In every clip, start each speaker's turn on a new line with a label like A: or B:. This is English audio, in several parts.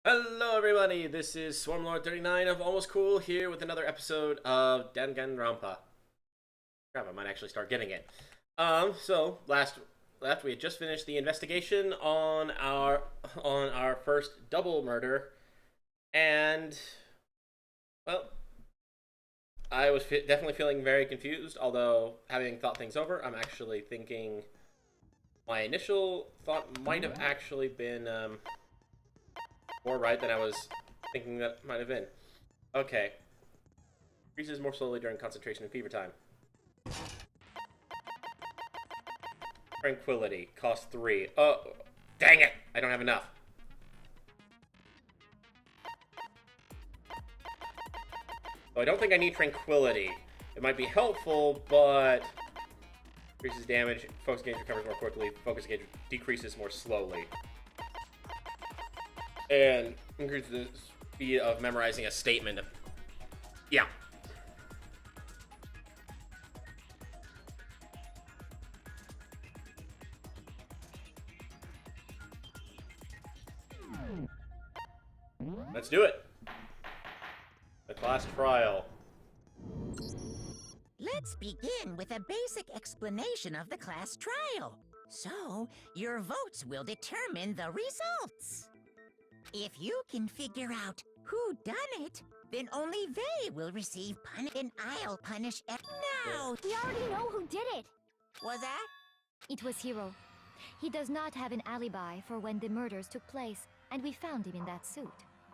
A: Hello everybody, this is Swarmlord39 of Almost Cool here with another episode of Danganronpa. Crap, I might actually start getting it. So last we had just finished the investigation on our first double murder, and well, I was definitely feeling very confused. Although having thought things over, I'm actually thinking my initial thought might have actually been more right than I was thinking that might have been. Okay. Increases more slowly during concentration and fever time. Tranquility. Cost 3. Oh, dang it! I don't have enough. So I don't think I need Tranquility. It might be helpful, but increases damage. Focus gauge recovers more quickly. Focus gauge decreases more slowly. And increases the speed of memorizing a statement. Yeah. Let's do it. The class trial.
B: Let's begin with a basic explanation of the class trial. So, your votes will determine the results. If you can figure out who done it, then only they will receive punishment, and I'll punish now.
C: We already know who did it.
B: Was that?
C: It was Hiro. He does not have an alibi for when the murders took place, and we found him in that suit.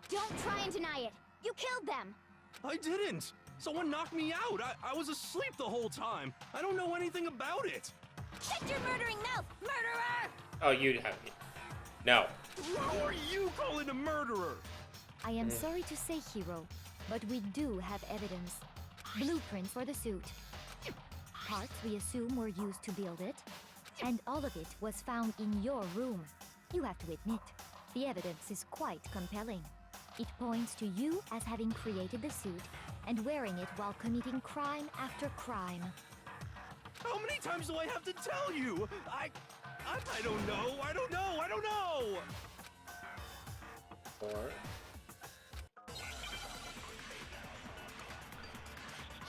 C: Don't try and deny it. You killed them.
D: I didn't! Someone knocked me out! I was asleep the whole time! I don't know anything about it!
C: Shut your murdering mouth, murderer!
A: Oh, you have... No.
D: Who are you calling a murderer?
C: I am sorry to say, Hiro, but we do have evidence. Blueprints for the suit. Parts we assume were used to build it. And all of it was found in your room. You have to admit, the evidence is quite compelling. It points to you as having created the suit and wearing it while committing crime after crime.
D: How many times do I have to tell you? I don't know! I don't know!
A: 4.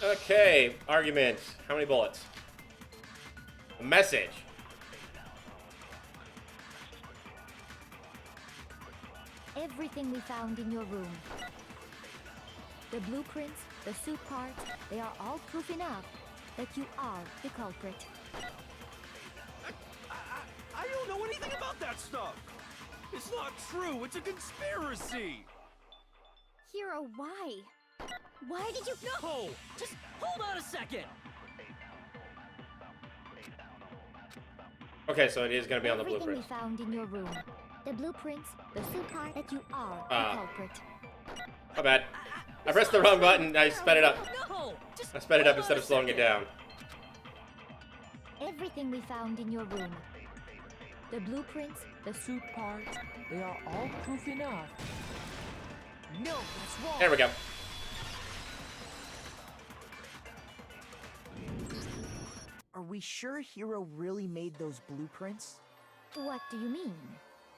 A: Okay, argument. How many bullets? A message.
C: Everything we found in your room. The blueprints, the suit parts, they are all proof enough that you are the culprit.
D: I don't know anything about that stuff! It's not true! It's a conspiracy!
C: Hiro, why? Why did you...
D: No!
E: Just hold on a second!
A: Okay, so it is going to be on the
C: Everything
A: blueprint.
C: we found in your room. The blueprints, the suit part, that you are the culprit.
A: My bad. I pressed the wrong button. I sped it up.
E: No! Just
A: I sped it up
E: hold
A: instead
E: on
A: of
E: a
A: slowing it
E: second.
A: down.
C: Everything we found in your room. The blueprints, the suit parts,
E: They are all proof enough. No, that's wrong.
A: There we go.
F: Are we sure Hiro really made those blueprints?
C: What do you mean?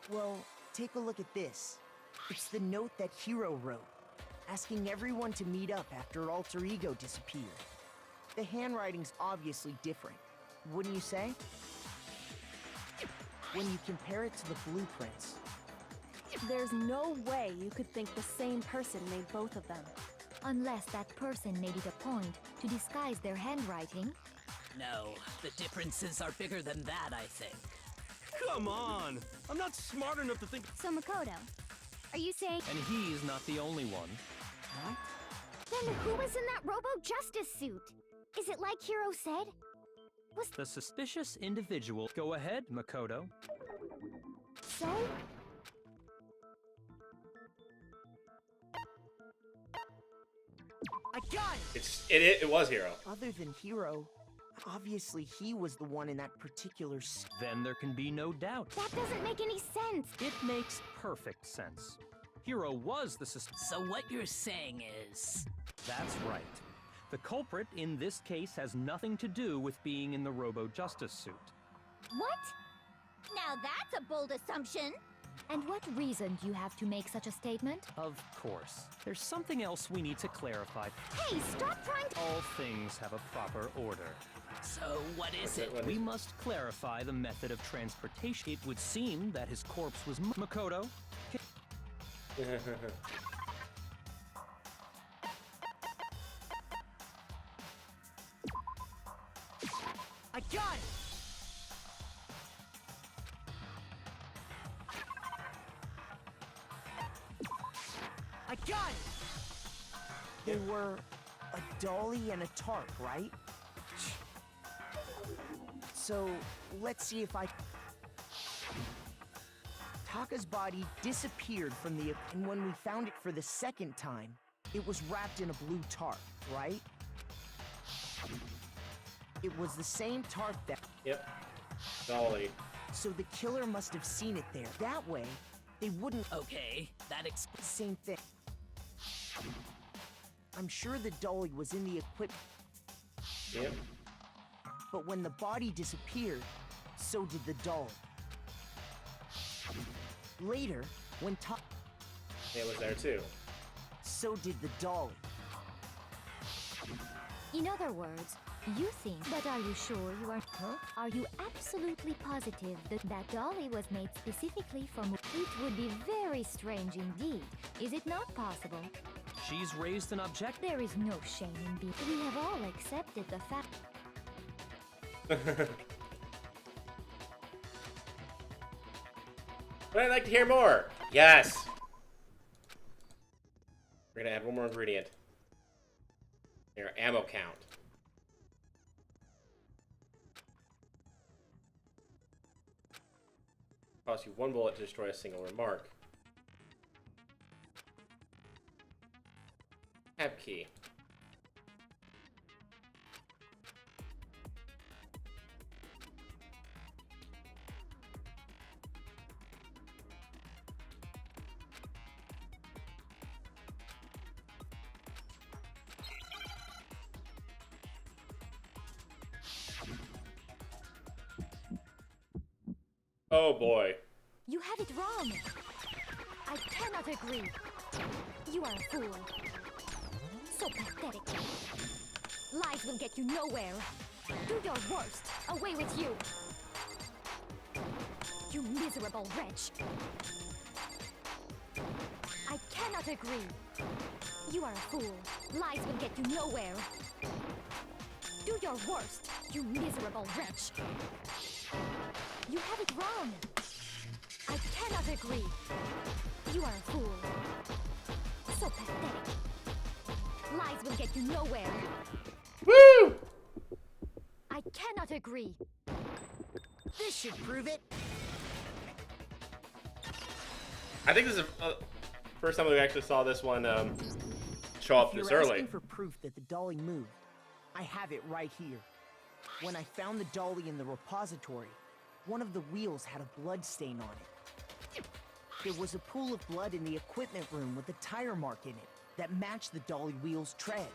F: Well, take a look at this. It's the note that Hiro wrote, asking everyone to meet up after Alter Ego disappeared. The handwriting's obviously different, wouldn't you say? When you compare it to the blueprints.
G: There's no way you could think the same person made both of them.
C: Unless that person made it a point to disguise their handwriting.
E: No, the differences are bigger than that, I think.
D: Come on! I'm not smart enough to think...
C: So Makoto, are you saying...
H: And he's not the only one.
C: What? Then who was in that Robo-Justice suit? Is it like Hiro said?
H: The suspicious individual. Go ahead, Makoto.
C: So?
F: I got it!
A: It was Hiro.
F: Other than Hiro, obviously he was the one in that particular
H: Then there can be no doubt.
C: That doesn't make any sense.
H: It makes perfect sense. Hiro was the
E: So what you're saying is...
H: That's right. The culprit in this case has nothing to do with being in the Robo-Justice suit.
C: What?
I: Now that's a bold assumption.
C: And what reason do you have to make such a statement?
H: Of course. There's something else we need to clarify.
C: Hey, stop trying to...
H: All things have a proper order.
E: So, what is it?
H: We must clarify the method of transportation. It would seem that his corpse was Makoto.
F: I got it! I got it! They were a dolly and a tarp, right? So, let's see if I... Taka's body disappeared from the... And when we found it for the second time, it was wrapped in a blue tarp, right? It was the same tarp that...
A: Yep. Dolly.
F: So the killer must have seen it there. That way, they wouldn't...
E: Okay, that explains.
F: Same thing. I'm sure the dolly was in the equipment,
A: Yep.
F: but when the body disappeared, so did the dolly. Later, when
A: It was there too.
F: so did the dolly.
C: In other words, you think... But are you sure you are...
F: Huh?
C: Are you absolutely positive that that dolly was made specifically from... It would be very strange indeed. Is it not possible?
H: She's raised an object.
C: There is no shame in being... We have all accepted the fact...
A: But I'd like to hear more. Yes. We're gonna add one more ingredient. Your ammo count. Costs you 1 bullet to destroy a single remark. Tab key. Oh boy.
C: You have it wrong. I cannot agree. You are a fool. So pathetic. Lies will get you nowhere. Do your worst. Away with you. You miserable wretch. I cannot agree. You are a fool. Lies will get you nowhere. Do your worst, you miserable wretch. You have it wrong. I cannot agree. You are a fool. So pathetic. Lies will get you nowhere.
A: Woo!
C: I cannot agree.
F: This should prove it.
A: I think this is the first time we actually saw this one show up
F: If
A: this
F: you're
A: early.
F: asking for proof that the dolly moved, I have it right here. When I found the dolly in the repository, one of the wheels had a blood stain on it. There was a pool of blood in the equipment room with a tire mark in it that matched the dolly wheel's tread.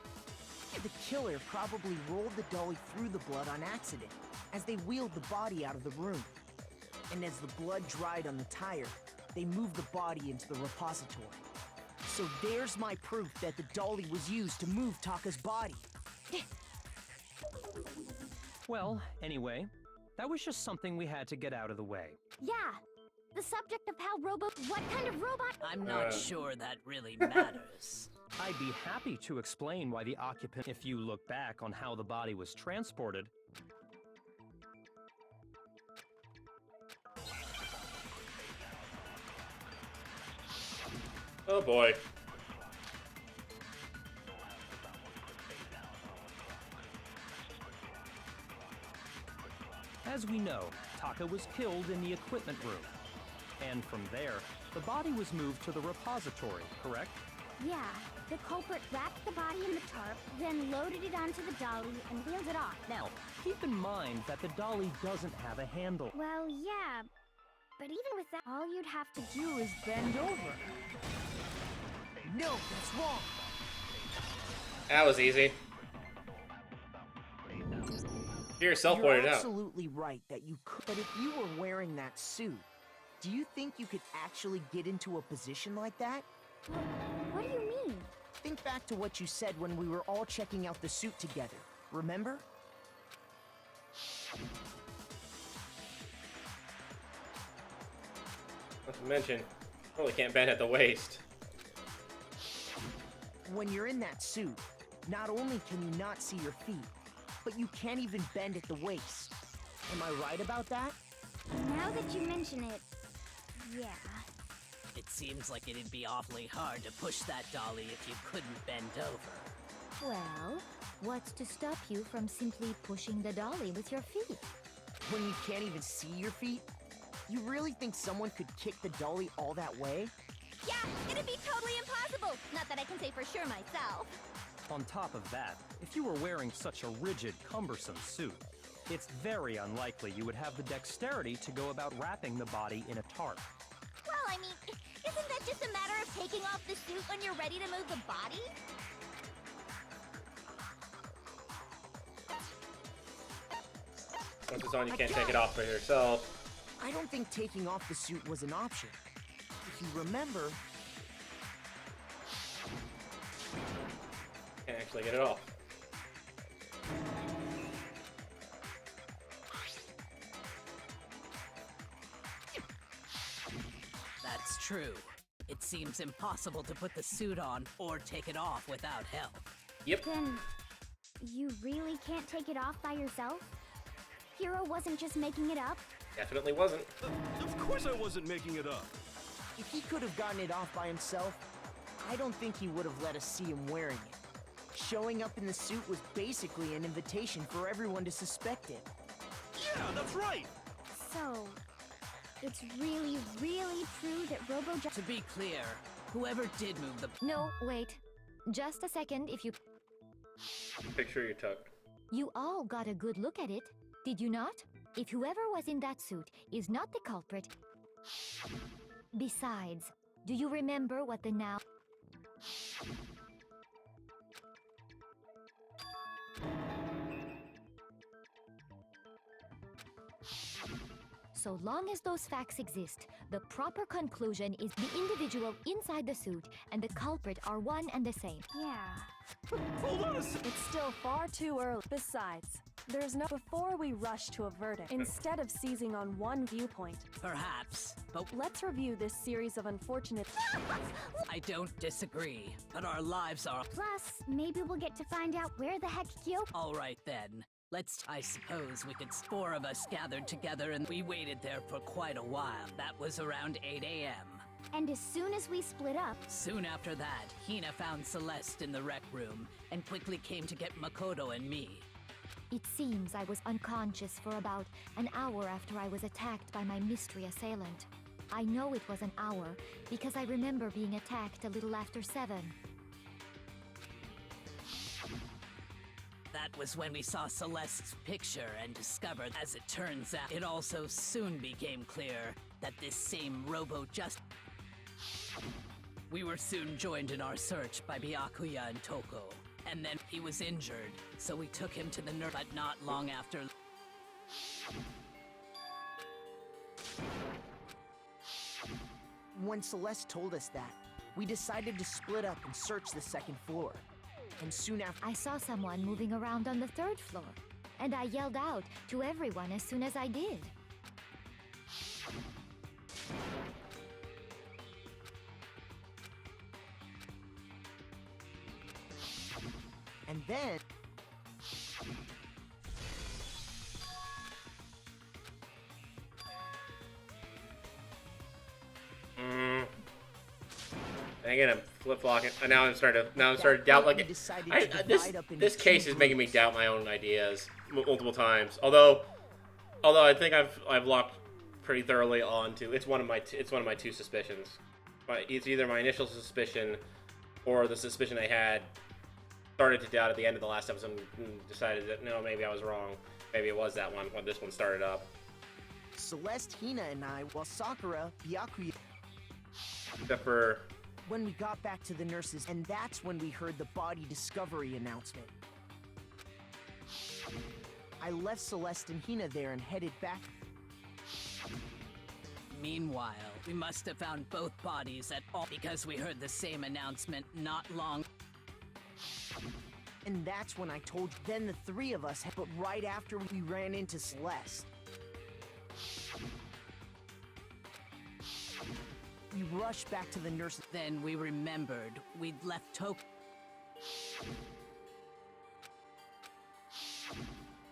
F: The killer probably rolled the dolly through the blood on accident as they wheeled the body out of the room. And as the blood dried on the tire, they moved the body into the repository. So there's my proof that the dolly was used to move Taka's body.
H: Well, anyway, that was just something we had to get out of the way.
C: Yeah, the subject of how what kind of robot?
E: I'm not sure that really matters.
H: I'd be happy to explain why the occupant, if you look back on how the body was transported.
A: Oh boy.
H: As we know, Taka was killed in the equipment room. And from there, the body was moved to the repository, correct?
I: Yeah, the culprit wrapped the body in the tarp, then loaded it onto the dolly and wheeled it off.
H: Now, keep in mind that the dolly doesn't have a handle.
I: Well, yeah, but even with that, all you'd have to do is bend over.
F: No, that's wrong.
A: That was easy. You yourself
F: You're
A: pointed out.
F: absolutely right that you could. But if you were wearing that suit, Do you think you could actually get into a position like that?
I: What do you mean?
F: Think back to what you said when we were all checking out the suit together. Remember?
A: Not to mention, probably can't bend at the waist.
F: When you're in that suit, not only can you not see your feet, but you can't even bend at the waist. Am I right about that?
I: Now that you mention it, yeah.
J: It seems like it'd be awfully hard to push that dolly if you couldn't bend over.
C: Well, what's to stop you from simply pushing the dolly with your feet?
F: When you can't even see your feet? You really think someone could kick the dolly all that way?
I: Yeah, it'd be totally impossible. Not that I can say for sure myself.
H: On top of that, if you were wearing such a rigid, cumbersome suit, it's very unlikely you would have the dexterity to go about wrapping the body in a tarp.
I: Well, I mean, isn't that just a matter of taking off the suit when you're ready to move the body?
A: Once it's on, you can't take it off for yourself.
F: I don't think taking off the suit was an option. If you remember,
A: Can't actually get it off.
J: That's true. It seems impossible to put the suit on or take it off without help.
A: Yep.
I: Then, you really can't take it off by yourself? Hero wasn't just making it up?
A: Definitely wasn't.
D: Of course I wasn't making it up.
F: if he could have gotten it off by himself, I don't think he would have let us see him wearing it. Showing up in the suit was basically an invitation for everyone to suspect it.
D: Yeah, that's right!
I: So, it's really, really true that Robo...
J: To be clear, whoever did move the...
C: No, wait. Just a second, if you...
A: Picture you took.
C: You all got a good look at it, did you not? If whoever was in that suit is not the culprit... Besides, do you remember what the now... So long as those facts exist, the proper conclusion is the individual inside the suit and the culprit are one and the same.
I: Yeah.
D: Hold on a sec.
G: It's still far too early. Besides, there's no... Before we rush to a verdict, instead of seizing on one viewpoint,
J: Perhaps, but
G: let's review this series of unfortunate...
J: I don't disagree. But our lives are...
I: Plus, maybe we'll get to find out where the heck Kyo...
J: All right then. I suppose we could... 4 of us gathered together and we waited there for quite a while. That was around 8 a.m.
I: And as soon as we split up...
J: Soon after that, Hina found Celeste in the rec room and quickly came to get Makoto and me.
C: It seems I was unconscious for about an hour after I was attacked by my mystery assailant. I know it was an hour because I remember being attacked a little after 7.
J: That was when we saw Celeste's picture and discovered, as it turns out, it also soon became clear that this same Robo-Just... We were soon joined in our search by Byakuya and Toko, and then he was injured, so we took him to the nurse, but not long after...
F: When Celeste told us that, we decided to split up and search the second floor. And soon after...
C: I saw someone moving around on the 3rd floor, and I yelled out to everyone as soon as I did.
F: And then...
A: Again, I'm flip-flopping. Now I'm starting to doubt. Like, this case is making me doubt my own ideas multiple times. Although I think I've locked pretty thoroughly onto it's one of my two suspicions. It's either my initial suspicion or the suspicion I had started to doubt at the end of the last episode and decided that no, maybe I was wrong. Maybe it was that one when this one started up.
F: Celeste, Hina, and I, while Sakura, Byakuya...
A: Except for...
F: When we got back to the nurses, and that's when we heard the body discovery announcement. I left Celeste and Hina there and headed back.
J: Meanwhile, we must have found both bodies at all because we heard the same announcement not long.
F: And that's when I told you. Then the three of us, but right after we ran into Celeste. We rushed back to the nurse.
J: Then we remembered we'd left Toke.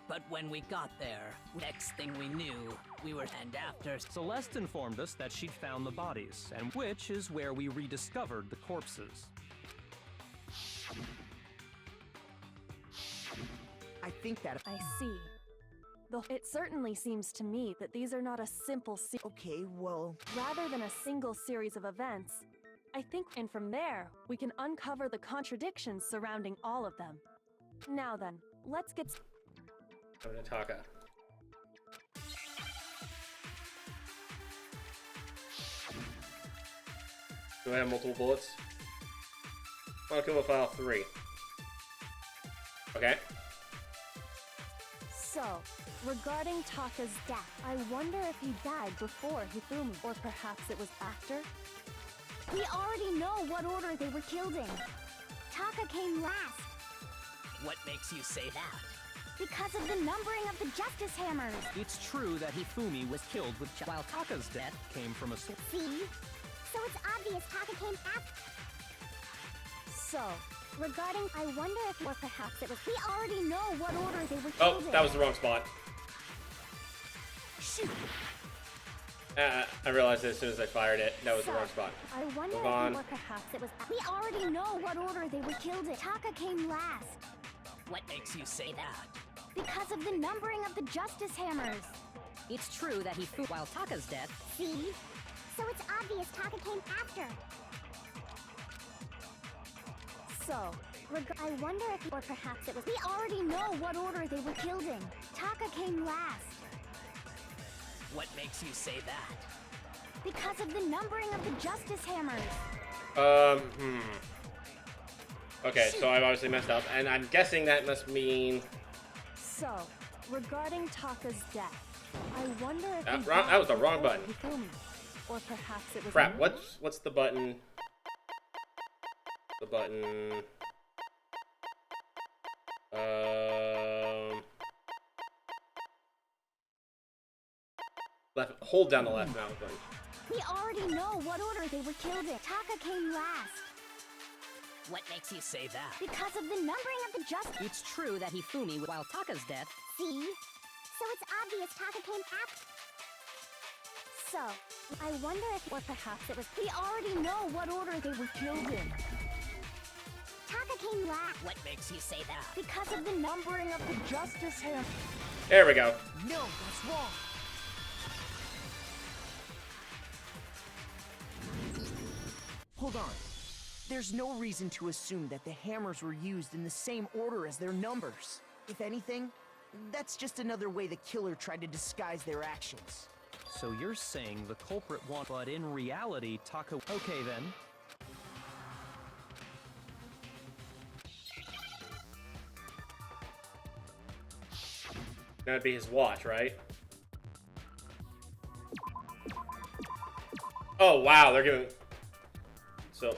J: But when we got there, next thing we knew, we were and after.
H: Celeste informed us that she'd found the bodies, and which is where we rediscovered the corpses.
F: I think that.
G: I see. It certainly seems to me that these are not a simple
F: Okay, well.
G: Rather than a single series of events, I think, and from there, we can uncover the contradictions surrounding all of them. Now then, let's get.
A: Over to Taka. Do I have multiple bullets? I'll kill with file 3. Okay.
G: So, regarding Taka's death, I wonder if he died before Hifumi, or perhaps it was after?
I: We already know what order they were killed in. Taka came last.
J: What makes you say that?
I: Because of the numbering of the Justice Hammers.
H: It's true that Hifumi was killed with while Taka's death came from a sword.
I: See? So it's obvious Taka came after.
G: So,
I: Regarding, I wonder if, or perhaps it was. We already know what order they were
A: Oh,
I: killed in.
A: that was the wrong spot.
I: Shoot.
A: I realized it as soon as I fired it. That was the wrong spot.
I: I wonder
A: Move on.
I: if, or perhaps it was. We already know what order they were killed in. Taka came last.
J: What makes you say that?
I: Because of the numbering of the Justice Hammers.
K: It's true that he flew while Taka's death.
I: See? So it's obvious Taka came after.
G: So,
I: I wonder if, or perhaps it was. We already know what order they were killed in. Taka came last.
J: What makes you say that?
I: Because of the numbering of the Justice Hammers.
A: Okay, so I've obviously messed up, and I'm guessing that must mean.
G: So, regarding Taka's death, I wonder if
A: that was the wrong button.
G: Hifumi, or perhaps it was.
A: Crap! What's the button? The button. Left. Hold down the left mouse button.
I: We already know what order they were killed in. Taka came last.
J: What makes you say that?
I: Because of the numbering of the Justice.
K: It's true that Hifumi while Taka's death.
I: See? So it's obvious Taka came after. So, I wonder if, or perhaps it was. We already know what order they were killed in. Taka came last.
J: What makes you say that?
I: Because of the numbering of the Justice Hammer.
A: There we go.
F: No, that's wrong. Hold on. There's no reason to assume that the hammers were used in the same order as their numbers. If anything, that's just another way the killer tried to disguise their actions.
H: So you're saying the culprit won, but in reality, Taka... Okay then.
A: That'd be his watch, right? Oh wow, they're giving. So.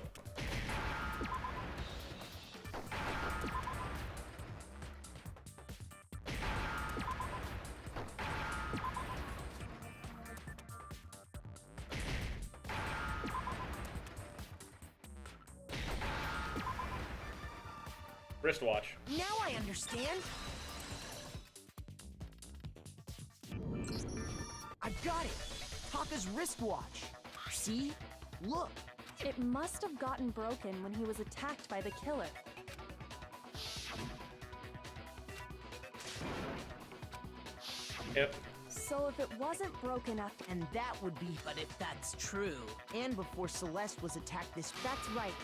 A: Wristwatch.
F: Now I understand. I've got it. Taka's wristwatch. See? Look.
G: it must have gotten broken when he was attacked by the killer.
A: Yep.
G: So if it wasn't broken up,
F: And that would be...
J: But if that's true...
F: And before Celeste was attacked this...
G: That's right.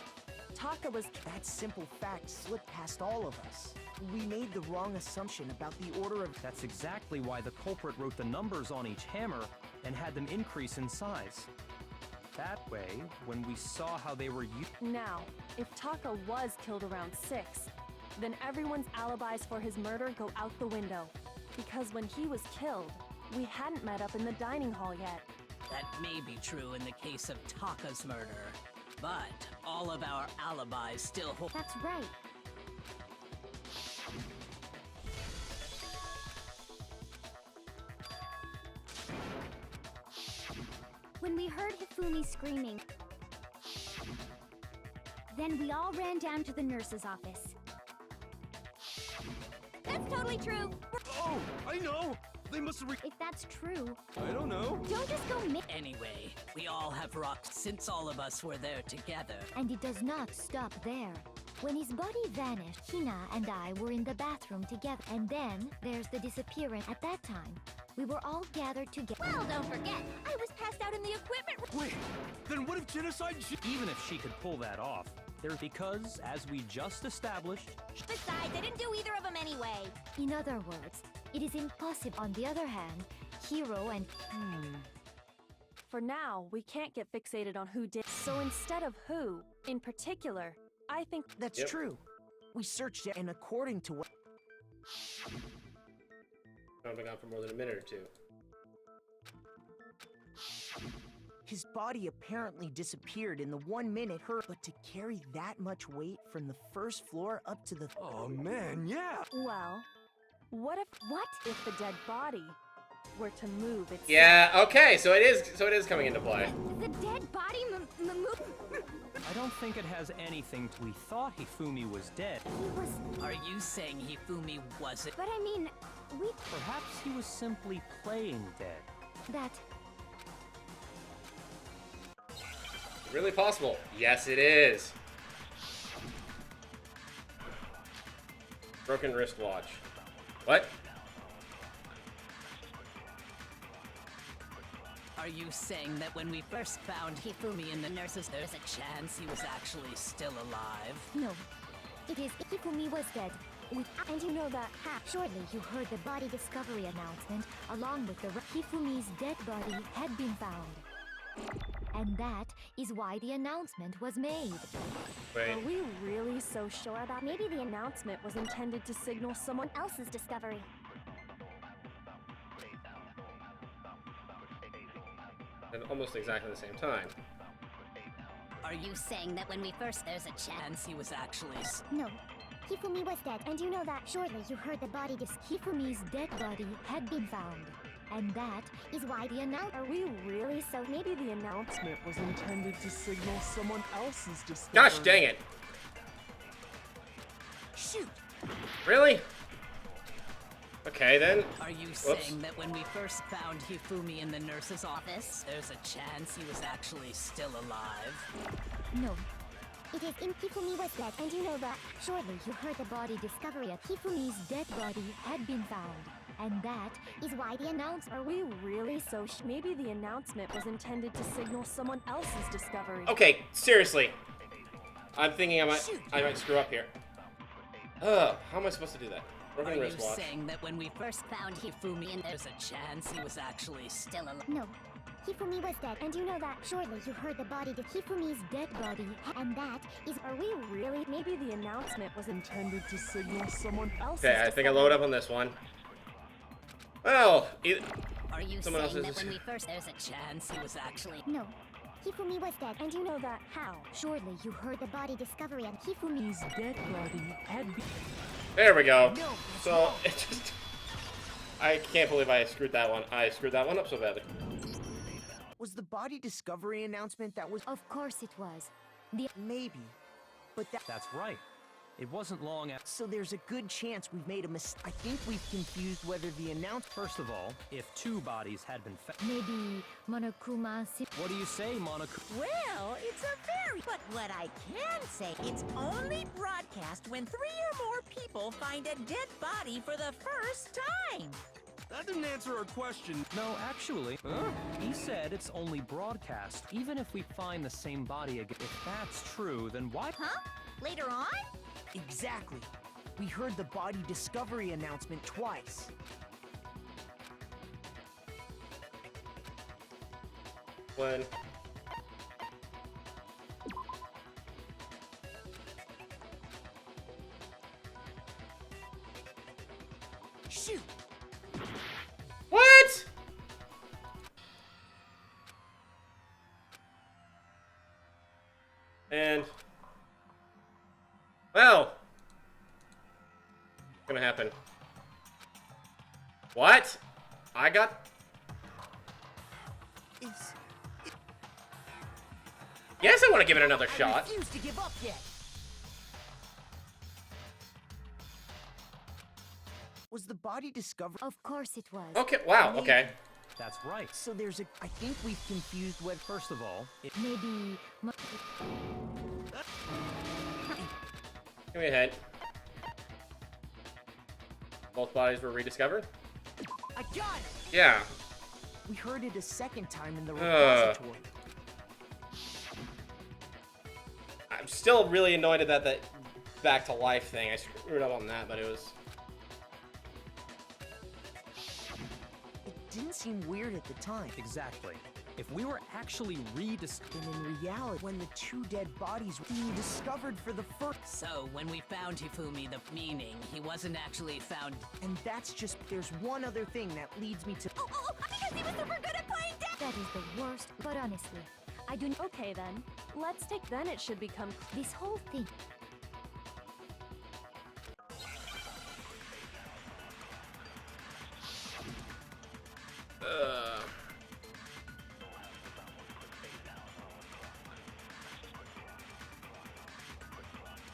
G: Taka was...
F: That simple fact slipped past all of us. We made the wrong assumption about the order of...
H: That's exactly why the culprit wrote the numbers on each hammer and had them increase in size. That way, when we saw how they were used...
G: Now, if Taka was killed around 6, then everyone's alibis for his murder go out the window. Because when he was killed, we hadn't met up in the dining hall yet.
J: That may be true in the case of Taka's murder, but all of our alibis still hold.
I: That's right. When we heard Hifumi screaming, then we all ran down to the nurse's office. That's totally true.
D: Oh, I know! They must have
I: If that's true,
D: I don't know.
I: don't just go
J: Anyway, we all have rocks since all of us were there together.
C: And it does not stop there. When his body vanished, Hina and I were in the bathroom together. And then there's the disappearance. At that time, we were all gathered together.
I: Well, don't forget, I was passed out in the equipment room.
D: Wait, then what if genocide?
H: Even if she could pull that off, because, as we just established,
I: Besides, I didn't do either of them anyway.
C: In other words, it is impossible. On the other hand, Hiro and...
G: For now, we can't get fixated on who did. So instead of who, in particular, I think
F: That's
A: Yep.
F: true. We searched it, and according to what...
A: I've been gone for more than a minute or two.
F: His body apparently disappeared in the 1 minute but to carry that much weight from the first floor up to the...
D: Oh man, yeah!
G: well, what if the dead body were to move itself?
A: Yeah. Okay. So it is coming into play.
I: The dead body moved.
H: I don't think it has anything to. We thought Hifumi was dead.
I: He was,
J: Are you saying Hifumi wasn't?
I: but I mean, we...
H: Perhaps he was simply playing dead.
C: That...
A: Really possible. Yes, it is. Broken wristwatch. What?
J: Are you saying that when we first found Hifumi in the nurses, there's a chance he was actually still alive?
C: No. It is Hifumi was dead.
I: And you know that
C: Shortly, you heard the body discovery announcement, along with the Hifumi's dead body had been found. And that is why the announcement was made.
A: Wait.
G: Are we really so sure about?
I: maybe the announcement was intended to signal someone else's discovery.
A: At almost exactly the same time.
J: Are you saying that when we first there's a chance he was actually
I: No. Hifumi was dead, and you know that.
C: Shortly, you heard the body Hifumi's dead body had been found. And that is why the announcement...
G: Are we really so?
D: Maybe the announcement was intended to signal someone else's discovery.
A: Gosh dang it.
F: Shoot!
A: Really? Okay then.
J: Are you
A: Whoops.
J: saying that when we first found Hifumi in the nurse's office, there's a chance he was actually still alive?
C: No.
I: It is in Hifumi was dead, and you know that.
C: Shortly, you heard the body discovery of Hifumi's dead body had been found. And that
I: Is why the announcement...
G: Are we really so? Maybe the announcement was intended to signal someone else's discovery.
A: Okay, seriously. I'm thinking I might screw up here. Ugh, how am I supposed to do that? Broken
J: Are you
A: wristwatch.
J: saying that when we first found Hifumi, there's a chance he was actually still alive?
I: No. Hifumi was dead, and you know that. Shortly, you heard the body Hifumi's
C: dead body
I: and that is...
G: Are we really? Maybe the announcement was intended to signal someone else's.
A: Okay, I think I load up on this one. Well,
J: Are you
A: someone
J: saying that
A: else's-
J: when we first there's a chance he was actually...
I: No. Hifumi was dead, and you know that.
G: How?
C: Shortly, you heard the body discovery and
F: Hifumi's dead body had been...
A: There we go.
F: No,
A: So it just... I can't believe I screwed that one. I screwed that one up so badly.
F: Was the body discovery announcement that was...
C: Of course it was.
F: Maybe. But that...
H: That's right. It wasn't long after.
F: So there's a good chance we've made a mistake. I think we've confused whether the announcement...
H: First of all, if two bodies had been found.
C: Maybe Monokuma...
H: What do you say, Monokuma?
B: Well, it's a very... But what I can say, it's only broadcast when 3 or more people find a dead body for the first time.
D: That didn't answer our question.
H: No, actually, he said it's only broadcast. Even if we find the same body again. If that's true, then why?
B: Huh? Later on?
F: Exactly. We heard the body discovery announcement twice.
A: When...
F: Shoot!
A: What? And well, what's gonna happen? What? I got. Yes, I want to give it another shot.
F: I refuse to give up yet. Was the body discovered?
C: Of course it was.
A: Okay. Wow. Okay.
H: That's right.
F: So there's a. I think we've confused what.
H: First of all,
C: Maybe.
A: Give me a hint. Both bodies were rediscovered?
F: I got it!
A: Yeah.
F: We heard it a second time in the repository.
A: I'm still really annoyed at that back to life thing. I screwed up on that, but it was.
F: It didn't seem weird at the time.
H: exactly. If we were actually
F: And in reality, when the two dead bodies were being discovered for the first.
J: So, when we found Hifumi, the meaning, he wasn't actually found.
F: And that's just. There's one other thing that leads me to.
I: Because he was super good at playing dead!
C: That is the worst, but honestly, I do.
G: Okay then, let's take. Then it should become.
C: This whole thing.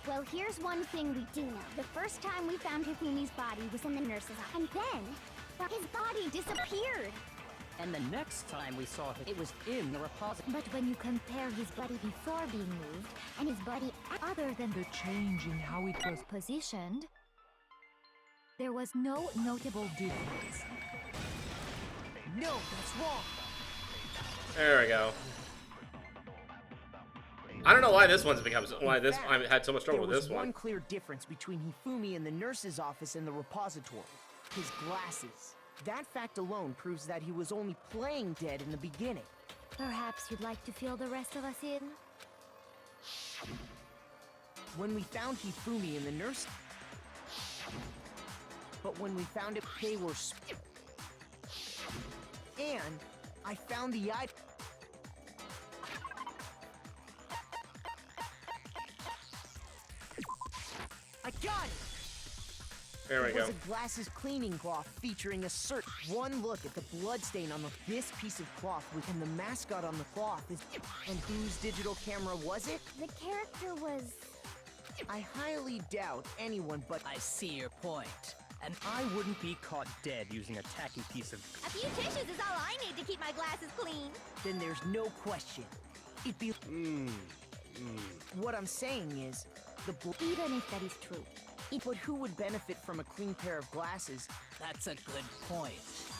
I: Well, here's one thing we do know. The first time we found Hifumi's body was in the nurse's office. And then, his body disappeared.
K: And the next time we saw him, it was in the repository.
C: But when you compare his body before being moved and his body other than the change in how it was positioned, there was no notable difference.
F: No, that's wrong.
A: There we go. I don't know why this one's becomes why this I had so much trouble with this
F: There was
A: one.
F: one clear difference between Hifumi in the nurse's office and the repository. His glasses. That fact alone proves that he was only playing dead in the beginning.
C: Perhaps you'd like to fill the rest of us in?
F: When we found Hifumi in the nurse... But when we found it, they were... And I found the eye... I got it!
A: There we
F: It
A: go.
F: was a glasses cleaning cloth featuring a cert. One look at the bloodstain on this piece of cloth and the mascot on the cloth is... And whose digital camera was it?
I: The character was...
F: I highly doubt anyone but...
J: I see your point. And
H: I wouldn't be caught dead using a tacky piece of...
I: A few tissues is all I need to keep my glasses clean.
F: Then there's no question. It'd be... What I'm saying is,
C: Even if that is true.
F: But who would benefit from a clean pair of glasses?
J: that's a good point.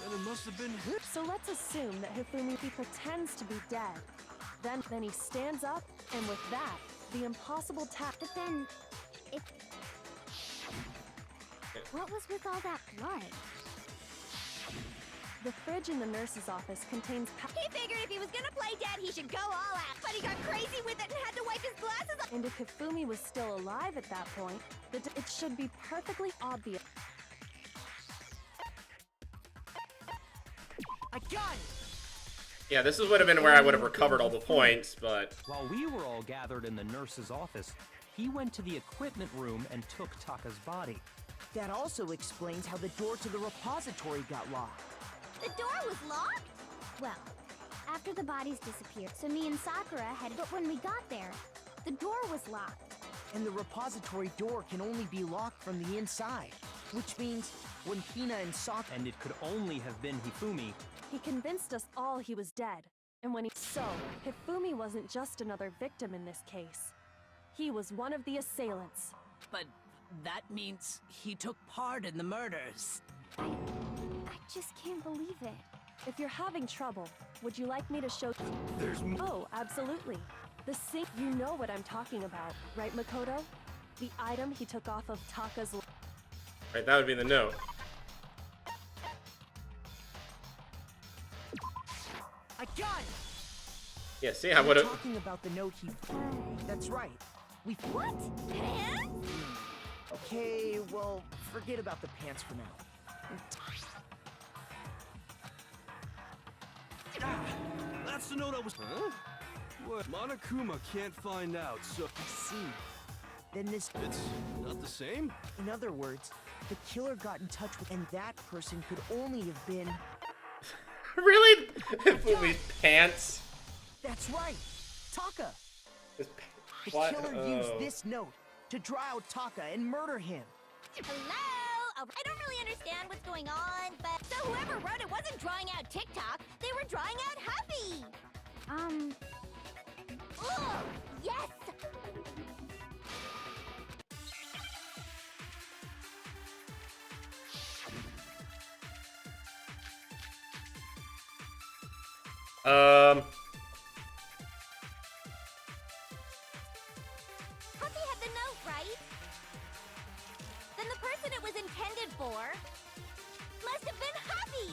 D: Then it must have been.
G: So let's assume that Hifumi pretends to be dead. Then he stands up, and with that, the impossible task.
I: But then... What was with all that blood?
G: The fridge in the nurse's office contains.
I: He figured if he was gonna play dead, he should go all out. But he got crazy with it and had to wipe his glasses off.
G: And if Hifumi was still alive at that point, it should be perfectly obvious.
F: I got it!
A: Yeah, this would have been where I would have recovered all the points, but
H: While we were all gathered in the nurse's office, he went to the equipment room and took Taka's body.
F: That also explains how the door to the repository got locked.
I: The door was locked? Well, after the bodies disappeared, so me and Sakura had... But when we got there, the door was locked.
F: And the repository door can only be locked from the inside. Which means, when Hina and Sakura...
H: And it could only have been Hifumi.
G: He convinced us all he was dead. And when he... So, Hifumi wasn't just another victim in this case. He was one of the assailants.
J: But that means he took part in the murders.
I: I just can't believe it.
G: If you're having trouble, would you like me to show...
D: There's
G: Oh, absolutely. The sink... You know what I'm talking about, right, Makoto? The item he took off of Taka's...
A: right, that would be the note.
F: I got it!
A: Yeah, see, I would have.
F: Talking about the note he... That's right. We...
I: What? Pants?
F: Okay, well, forget about the pants for now.
D: That's the note I was. Huh? What? Monokuma can't find out, so...
F: I see. Then this...
D: It's not the same?
F: In other words, the killer got in touch with... And that person could only have been...
A: Really? Fumi's pants?
F: That's right! Taka!
A: His
F: The
A: what?
F: killer used this note to draw out Taka and murder him.
I: Hello? Oh, I don't really understand what's going on, but... So whoever wrote it wasn't drawing out TikTok, they were drawing out Happy! Oh, yes! Happy had the note, right? Then the person it was intended for must have been Happy!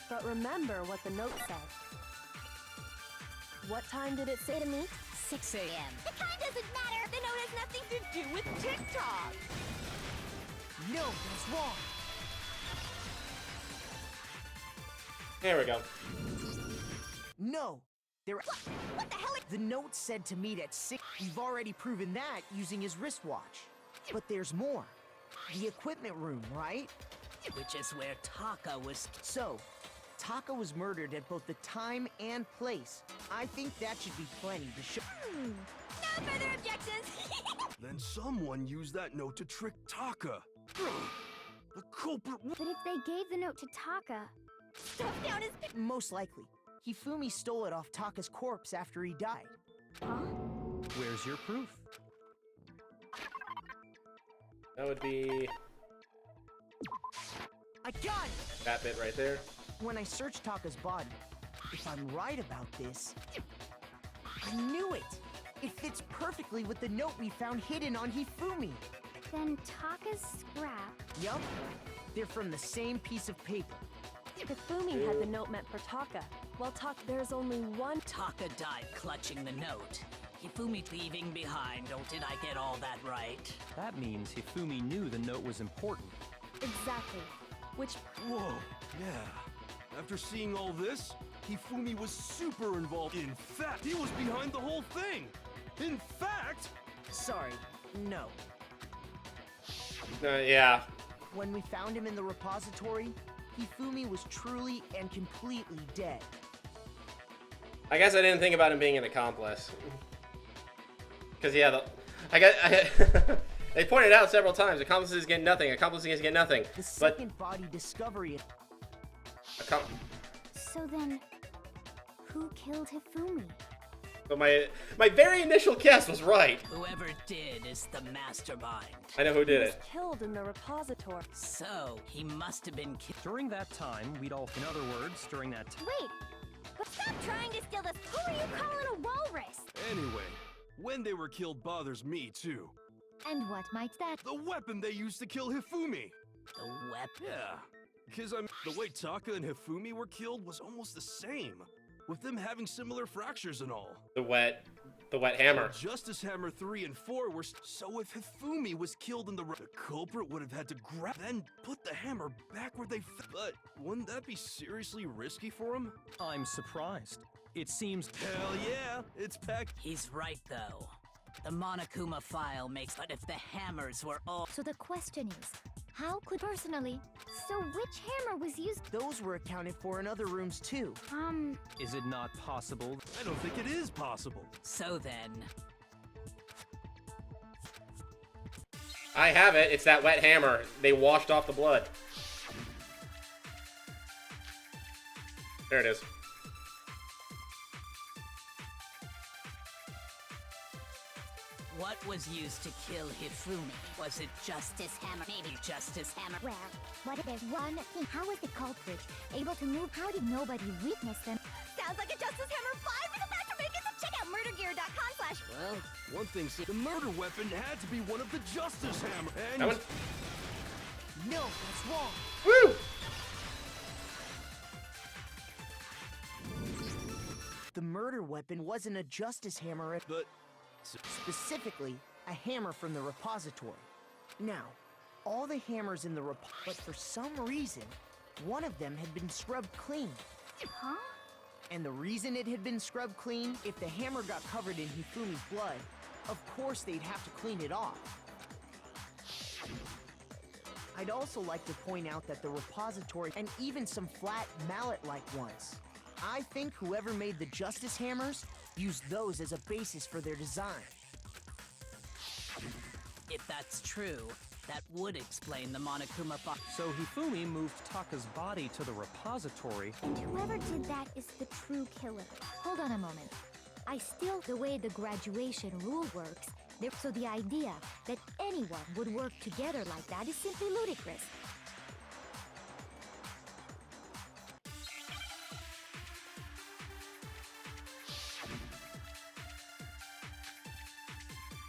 G: But remember what the note said. What time did it say to meet?
B: 6 a.m.
I: The time doesn't matter! The note has nothing to do with TikTok!
F: No, that's wrong.
A: There we go.
F: No, there...
I: What the hell?
F: The note said to meet at 6. We've already proven that using his wristwatch. But there's more. The equipment room, right?
J: Which is where Taka was.
F: So, Taka was murdered at both the time and place. I think that should be plenty to show...
I: No further objections!
D: Then someone used that note to trick Taka. The culprit...
I: But if they gave the note to Taka... Stuff down his...
F: Most likely. Hifumi stole it off Taka's corpse after he died.
I: Huh?
H: Where's your proof?
A: That would be
F: I got it!
A: that bit right there.
F: When I searched Taka's body, if I'm right about this, I knew it! It fits perfectly with the note we found hidden on Hifumi.
I: Then Taka's scrap...
F: Yup. They're from the same piece of paper.
G: Hifumi had the note meant for Taka. While there's only one...
J: Taka died clutching the note. Hifumi leaving behind. Oh, did I get all that right?
H: That means Hifumi knew the note was important.
G: Exactly. Which...
D: Whoa, yeah. After seeing all this, Hifumi was super involved. In fact, he was behind the whole thing. In fact...
F: Sorry, no.
A: Yeah.
F: When we found him in the repository, Hifumi was truly and completely dead.
A: I guess I didn't think about him being an accomplice. Because, yeah, they pointed out several times, accomplices get nothing, accomplices get nothing.
F: The second body discovery...
I: So then, who killed Hifumi?
A: But my very initial guess was right.
J: Whoever did is the mastermind.
A: I know who did
G: was
A: it.
G: killed in the repository.
J: So, he must have been killed.
H: During that time, we'd all... In other words, during that time...
I: Wait! But stop trying to steal this! Who are you calling a walrus?
D: Anyway, when they were killed bothers me, too.
I: And what might that...
D: The weapon they used to kill Hifumi!
J: The weapon?
D: Yeah, because the way Taka and Hifumi were killed was almost the same, with them having similar fractures and all.
A: The wet hammer.
D: Justice Hammer 3 and 4 were... So if Hifumi was killed in the culprit would have had to grab... Then put the hammer back where they... But wouldn't that be seriously risky for him?
H: I'm surprised. It seems...
D: Hell yeah, it's packed...
J: He's right, though. The Monokuma file makes... But if the hammers were all...
I: So the question is, how could... Personally, so which hammer was used...
F: Those were accounted for in other rooms, too.
H: Is it not possible?
D: I don't think it is possible.
J: So then...
A: I have it. It's that wet hammer. They washed off the blood. There it is.
J: What was used to kill Hifumi? Was it Justice Hammer? Maybe Justice Hammer?
I: Well, what if there's one thing? How was the culprit able to move? How did nobody witness them? Sounds like a Justice Hammer 5 is about to make it! Check out murdergear.com/...
D: Well, one thing said the murder weapon had to be one of the Justice Hammer, and...
A: That one?
F: No, that's wrong.
A: Woo!
F: The murder weapon wasn't a justice hammer,
D: But...
F: specifically, a hammer from the repository. Now, all the hammers in the but for some reason, one of them had been scrubbed clean.
I: Huh?
F: And the reason it had been scrubbed clean, if the hammer got covered in Hifumi's blood, of course they'd have to clean it off. I'd also like to point out that the repository, and even some flat mallet-like ones, I think whoever made the Justice Hammers used those as a basis for their design.
J: If that's true, that would explain the Monokuma box.
H: So Hifumi moved Taka's body to the repository.
I: And whoever did that is the true killer.
C: Hold on a moment. The way the graduation rule works, so the idea that anyone would work together like that is simply ludicrous.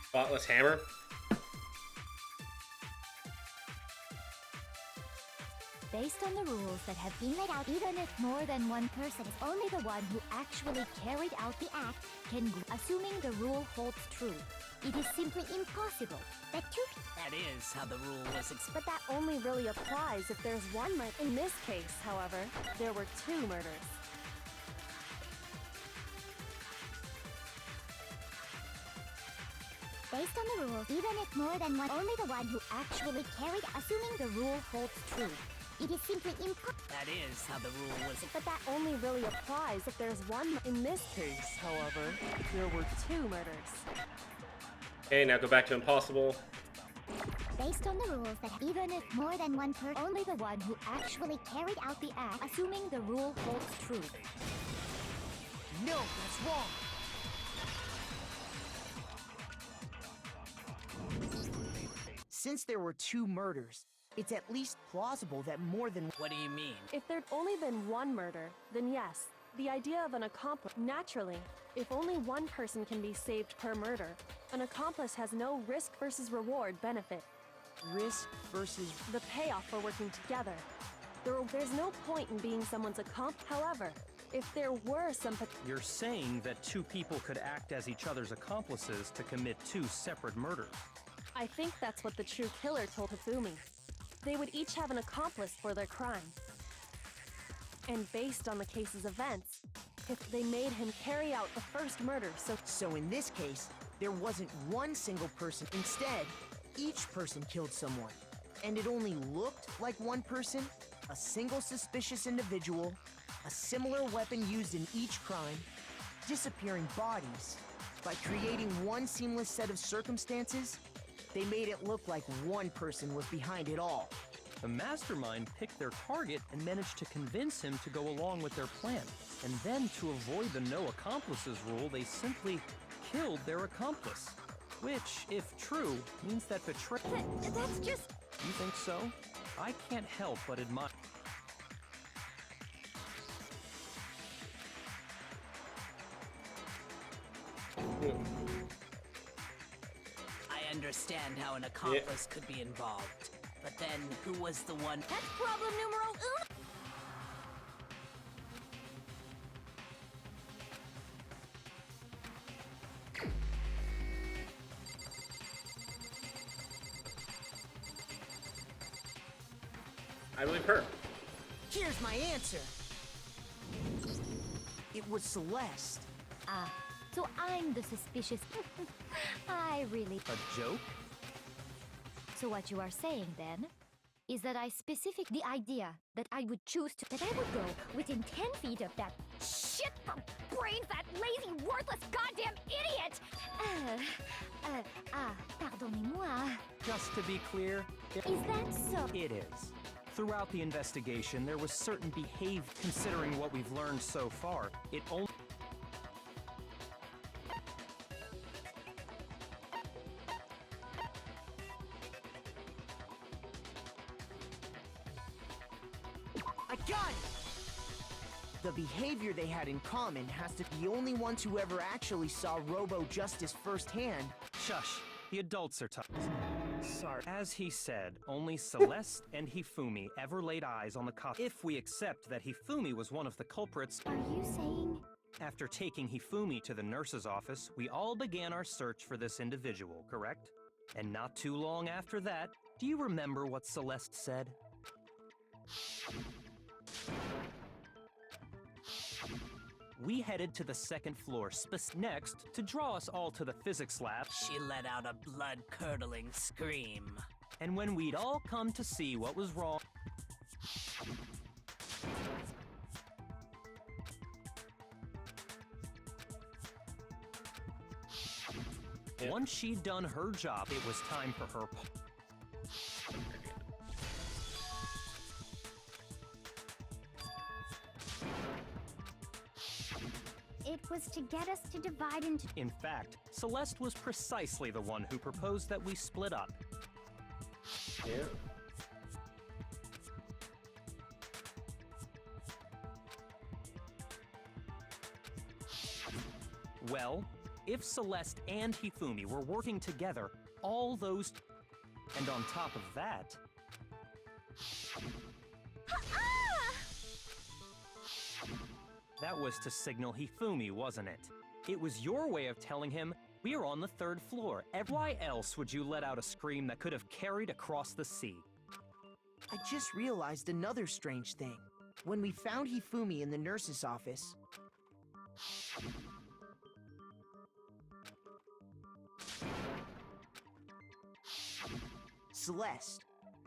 A: Spotless hammer?
C: Based on the rules that have been laid out, even if more than one person is only the one who actually carried out the act can, assuming the rule holds true. It is simply impossible that two
J: That is how the rule was
G: But that only really applies if there's one murder. In this case, however, there were two murders.
I: Based on the rules, even if more than one, only the one who actually carried, assuming the rule holds true. It is simply impossible.
J: That is how the rule was.
G: But that only really applies if there's one. In this case, however, there were two murders.
A: Okay, now go back to impossible.
I: Based on the rules that even if more than one person, only the one who actually carried out the act,
C: assuming the rule holds true.
F: No, that's wrong! Since there were two murders, it's at least plausible that more than...
J: What do you mean?
G: If there'd only been one murder, then yes, the idea of an accomplice. Naturally, if only one person can be saved per murder, an accomplice has no risk versus reward benefit.
F: Risk versus...
G: The payoff for working together. There's no point in being someone's accomplice. However, if there were some...
H: You're saying that two people could act as each other's accomplices to commit two separate murders.
G: I think that's what the true killer told Hifumi. They would each have an accomplice for their crime. And based on the case's events, if they made him carry out the first murder,
F: So in this case, there wasn't one single person. Instead, each person killed someone. And it only looked like one person, a single suspicious individual, a similar weapon used in each crime, disappearing bodies. By creating one seamless set of circumstances, they made it look like one person was behind it all.
H: The mastermind picked their target and managed to convince him to go along with their plan. And then, to avoid the no accomplices rule, they simply killed their accomplice. Which, if true, means that betrayal...
C: That's just...
H: You think so? I can't help but admire...
J: I understand how an accomplice could be involved. But then, who was the one?
C: That's problem numero uno!
A: I believe her.
F: Here's my answer. It was Celeste.
C: Ah, so I'm the suspicious... I really...
H: A joke?
C: So what you are saying, then, is that the idea that I would that I would go within 10 feet of that brains, that lazy, worthless, goddamn idiot! Pardonnez-moi.
H: Just to be clear...
C: Is that so?
H: It is. Throughout the investigation, there was certain behavior. Considering what we've learned so far, it only...
F: I got it! The behavior they had in common has to be the only ones who ever actually saw Robo Justice firsthand.
H: Shush. The adults are talking.
F: Sorry.
H: As he said, only Celeste and Hifumi ever laid eyes on the cop. If we accept that Hifumi was one of the culprits...
I: Are you saying...
H: After taking Hifumi to the nurse's office, we all began our search for this individual, correct? And not too long after that, do you remember what Celeste said? we headed to the second floor. Next, to draw us all to the physics lab,
J: She let out a blood-curdling scream.
H: and when we'd all come to see what was wrong, once she'd done her job, it was time for her.
I: It was to get us to divide into...
H: In fact, Celeste was precisely the one who proposed that we split up.
A: Yeah.
H: Well, if Celeste and Hifumi were working together, all those... And on top of that... That was to signal Hifumi, wasn't it? It was your way of telling him, we're on the third floor. Why else would you let out a scream that could have carried across the sea?
F: I just realized another strange thing. When we found Hifumi in the nurse's office... Celeste,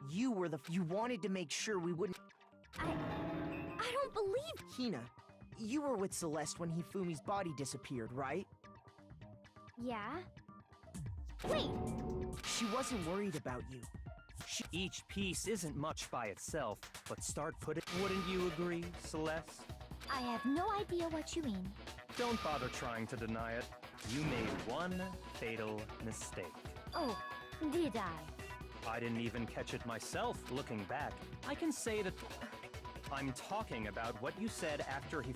F: you were the... You wanted to make sure we wouldn't...
I: I don't believe...
F: Hina, you were with Celeste when Hifumi's body disappeared, right?
I: Yeah? Wait!
F: She wasn't worried about you.
H: Each piece isn't much by itself, but start putting... Wouldn't you agree, Celeste?
I: I have no idea what you mean.
H: Don't bother trying to deny it. You made one fatal mistake.
I: Oh, did I?
H: I didn't even catch it myself, looking back. I can say that... I'm talking about what you said after he...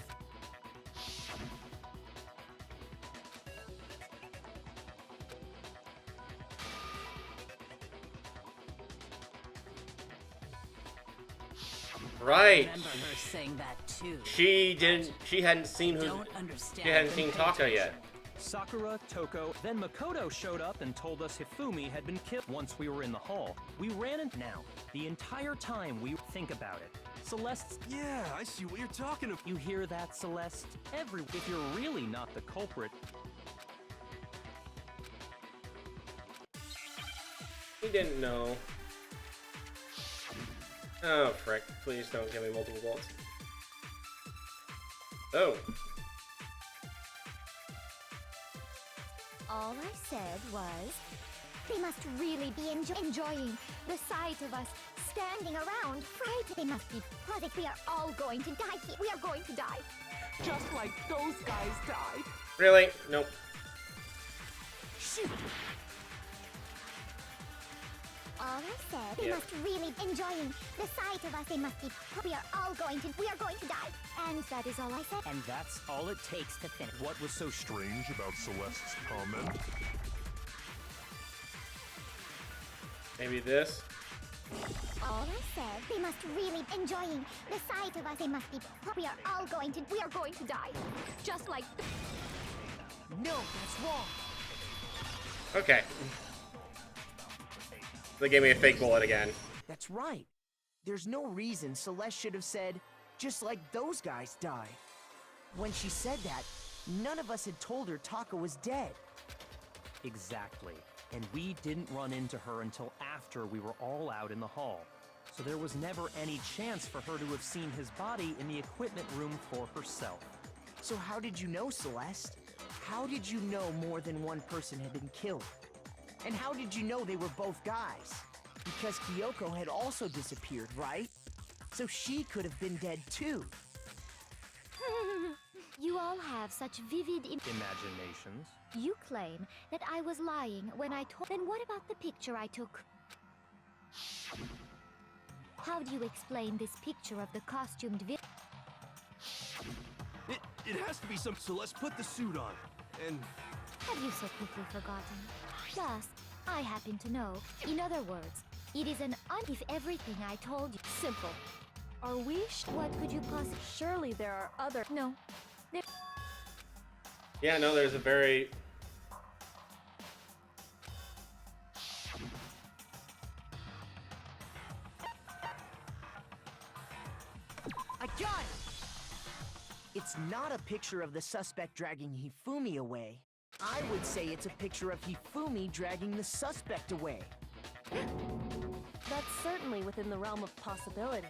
A: Right.
J: Remember her saying that too.
A: She hadn't seen who...
J: Don't understand.
A: She hadn't seen Taka yet.
H: Sakura, Toko, then Makoto showed up and told us Hifumi had been killed once we were in the hall. We ran in now. The entire time we think about it. Celeste...
D: Yeah, I see what you're talking about.
H: You hear that, Celeste? If you're really not the culprit...
A: He didn't know. Oh, frick. Please don't give me multiple bullets. Oh.
I: All I said was... They must really be enjoying the sight of us standing around. Right? They must be positive we are all going to die here. We are going to die.
E: Just like those guys died.
A: Really? Nope.
F: Shoot!
I: All I said, they must really enjoying the sight of us. They must be. We are going to die. And that is all I said.
K: And that's all it takes to finish.
L: What was so strange about Celeste's comment?
A: Maybe this?
I: All I said, they must really enjoying the sight of us. They must be. We are going to die. Just like.
F: No, that's wrong.
A: Okay. They gave me a fake bullet again.
F: That's right. There's no reason Celeste should have said, just like those guys died. When she said that, none of us had told her Taka was dead.
H: Exactly. And we didn't run into her until after we were all out in the hall. So there was never any chance for her to have seen his body in the equipment room for herself.
F: So how did you know, Celeste? How did you know more than one person had been killed? And how did you know they were both guys? Because Kyoko had also disappeared, right? So she could have been dead too.
I: You all have such vivid
H: Imaginations.
I: You claim that I was lying when I told. Then what about the picture I took? How do you explain this picture of the costumed
D: It has to be some... Celeste, put the suit on. And...
I: Have you so quickly forgotten? Plus, I happen to know. In other words, it is an if everything I told you.
G: Simple. Are we
I: What could you possibly...
G: Surely there are other...
I: No.
A: Yeah, no, there's a very...
F: I got it! It's not a picture of the suspect dragging Hifumi away. I would say it's a picture of Hifumi dragging the suspect away.
G: That's certainly within the realm of possibility.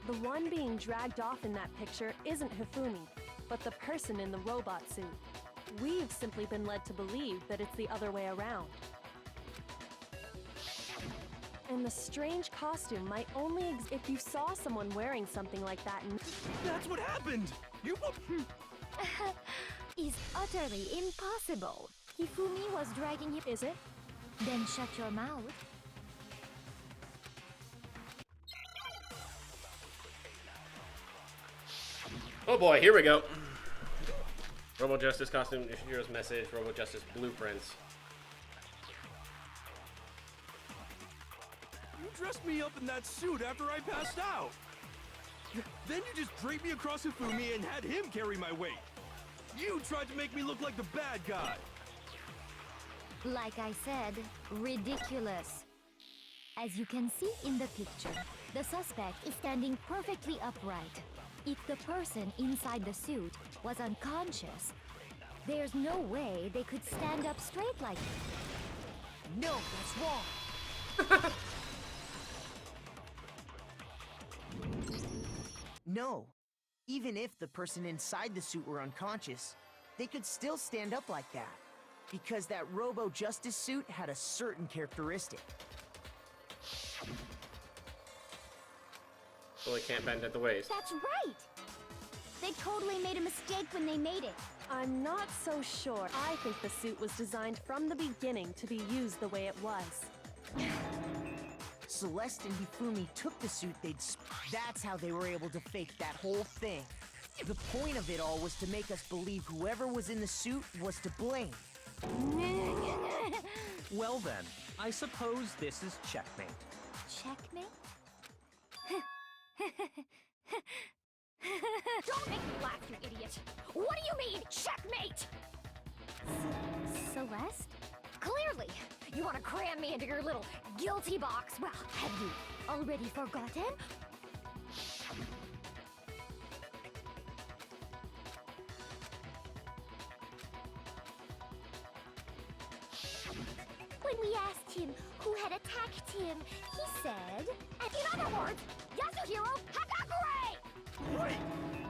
G: The one being dragged off in that picture isn't Hifumi, but the person in the robot suit. We've simply been led to believe that it's the other way around. And the strange costume might only exist if you saw someone wearing something like that and—
D: That's what happened! You—
C: Is utterly impossible. Hifumi was dragging you.
G: Is it?
C: Then shut your mouth.
A: Oh boy, here we go. Robo Justice costume, Hero's message, Robo Justice blueprints.
D: You dressed me up in that suit after I passed out. Then you just draped me across Hifumi and had him carry my weight. You tried to make me look like the bad guy.
C: Like I said, ridiculous. As you can see in the picture, the suspect is standing perfectly upright. If the person inside the suit was unconscious, there's no way they could stand up straight like that.
F: No, that's wrong. No. Even if the person inside the suit were unconscious, they could still stand up like that. Because that Robo Justice suit had a certain characteristic.
A: Well, it can't bend at the waist.
I: That's right! They totally made a mistake when they made it.
G: I'm not so sure. I think the suit was designed from the beginning to be used the way it was.
F: Celeste and Hifumi took the suit that's how they were able to fake that whole thing. The point of it all was to make us believe whoever was in the suit was to blame.
H: Well then, I suppose this is checkmate.
C: Checkmate?
I: Don't make me laugh, you idiot! What do you mean, checkmate?
C: Celeste?
I: Clearly! You want to cram me into your little guilty box. Well,
C: Have you already forgotten?
I: when we asked him who had attacked him, he said, and in other words, Yasuhiro Hagakure!
D: Right!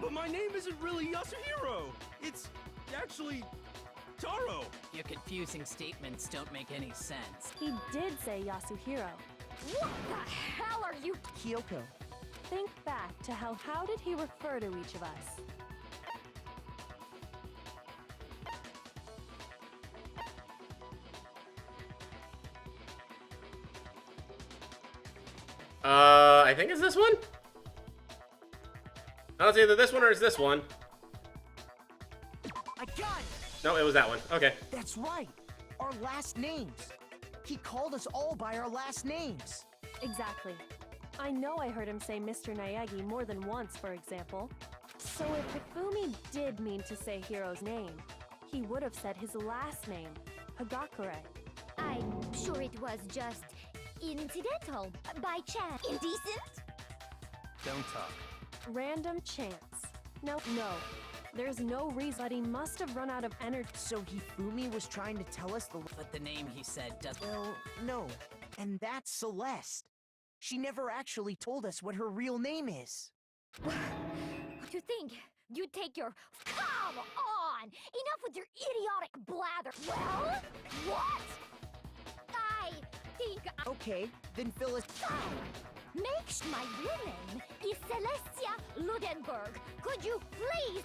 D: But my name isn't really Yasuhiro! It's actually Taro!
J: Your confusing statements don't make any sense.
G: He did say Yasuhiro.
I: What the hell are you—
F: Kyoko.
G: Think back to how did he refer to each of us?
A: I think it's this one? No, it's either this one or it's this one.
F: I got it!
A: No, it was that one. Okay.
F: That's right! Our last names! He called us all by our last names!
G: Exactly. I know I heard him say Mr. Naegi more than once, for example. So if Hifumi did mean to say Hiro's name, he would have said his last name, Hagakure.
I: I'm sure it was just incidental, by chance. Indecent?
H: Don't talk.
G: Random chance. No. There's no reason, but he must have run out of energy.
F: So Hifumi was trying to tell us the—
J: But the name he said doesn't.
F: Well, no. And that's Celeste. She never actually told us what her real name is.
I: What do you think? You take your— Come on! Enough with your idiotic blather. Well, what? I think
F: Okay, then Phyllis—
I: My real name is Celestia Ludenberg. Could you please—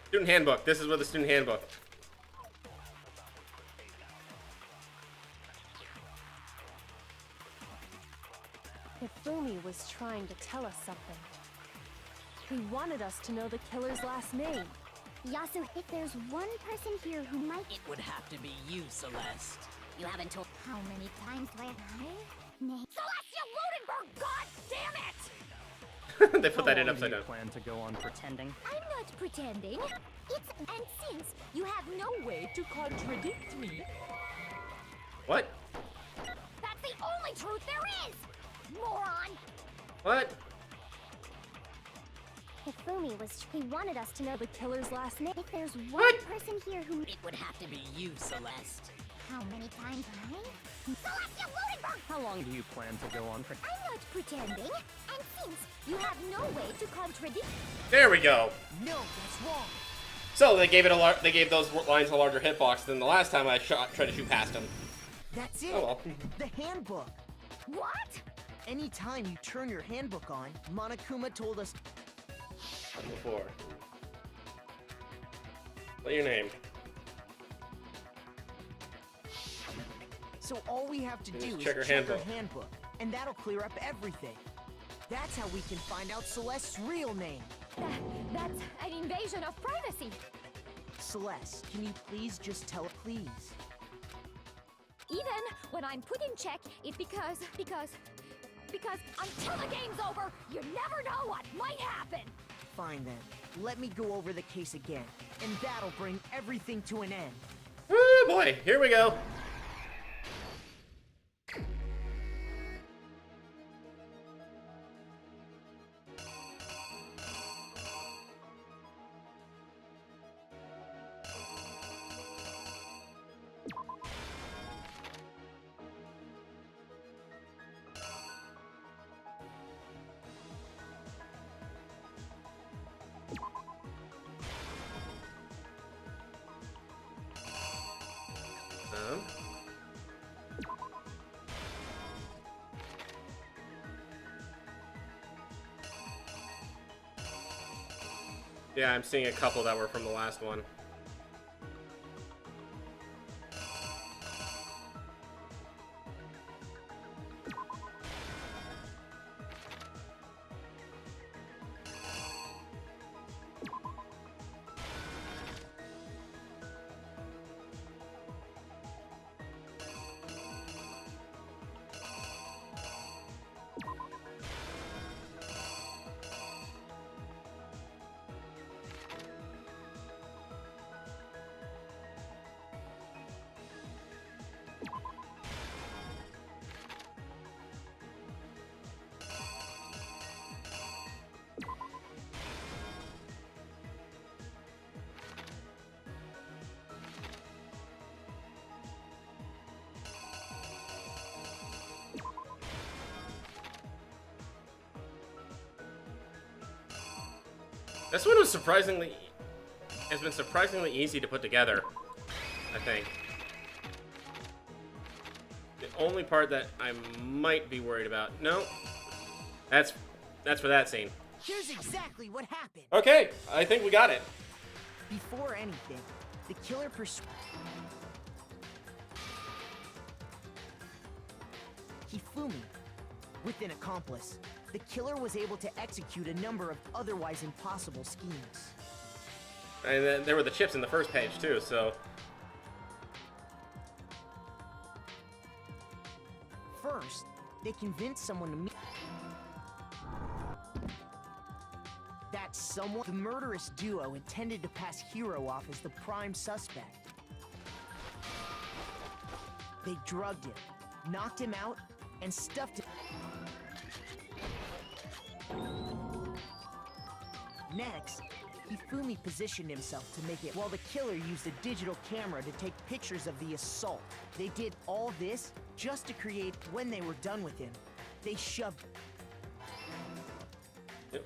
A: Student handbook. This is where the student handbook.
G: Hifumi was trying to tell us something. He wanted us to know the killer's last name.
I: Yasu, if there's one person here who might—
J: It would have to be you, Celeste.
I: You haven't told— How many times do I have name? Celestia Ludenberg, god damn it!
A: They put that in upside down.
K: Plan to go on pretending.
I: I'm not pretending. And since you have no way
E: To contradict me.
A: What?
I: That's the only truth there is! Moron!
A: What?
I: Hifumi he wanted us to know
G: The killer's last name.
I: if there's one
A: What?
I: person here who...
J: It would have to be you, Celeste.
I: How many times I? Celestia Ludenberg!
K: How long do you plan to go on for?
I: I'm not pretending. And since you have no way to contradict...
A: There we go.
F: No, that's wrong.
A: So they gave it they gave those lines a larger hitbox than the last time I tried to shoot past them.
F: That's it.
A: Oh well.
F: The handbook.
I: What?
F: Anytime you turn your handbook on, Monokuma told us
A: Before. What's your name?
F: so all we have to do is
A: check our handbook.
F: and that'll clear up everything. That's how we can find out Celeste's real name.
C: That's an invasion of privacy.
F: Celeste, can you please just tell her, please?
C: Even when I'm put in check, it's because until the game's over, you never know what might happen.
F: Fine then. Let me go over the case again, and that'll bring everything to an end.
A: Oh boy, here we go. Yeah, I'm seeing a couple that were from the last one. This one was has been surprisingly easy to put together, I think. The only part that I might be worried about, no, that's for that scene.
F: Here's exactly what happened.
A: Okay, I think we got it.
F: Before anything, the killer Hifumi, with an accomplice, the killer was able to execute a number of otherwise impossible schemes.
A: And then there were the chips in the first page too, so.
F: First, they convinced someone to meet. That someone, the murderous duo, intended to pass Hiro off as the prime suspect. They drugged him, knocked him out, and stuffed him. Next, Hifumi positioned himself to make it while the killer used a digital camera to take pictures of the assault. They did all this just to create, when they were done with him, they shoved.
A: Yep.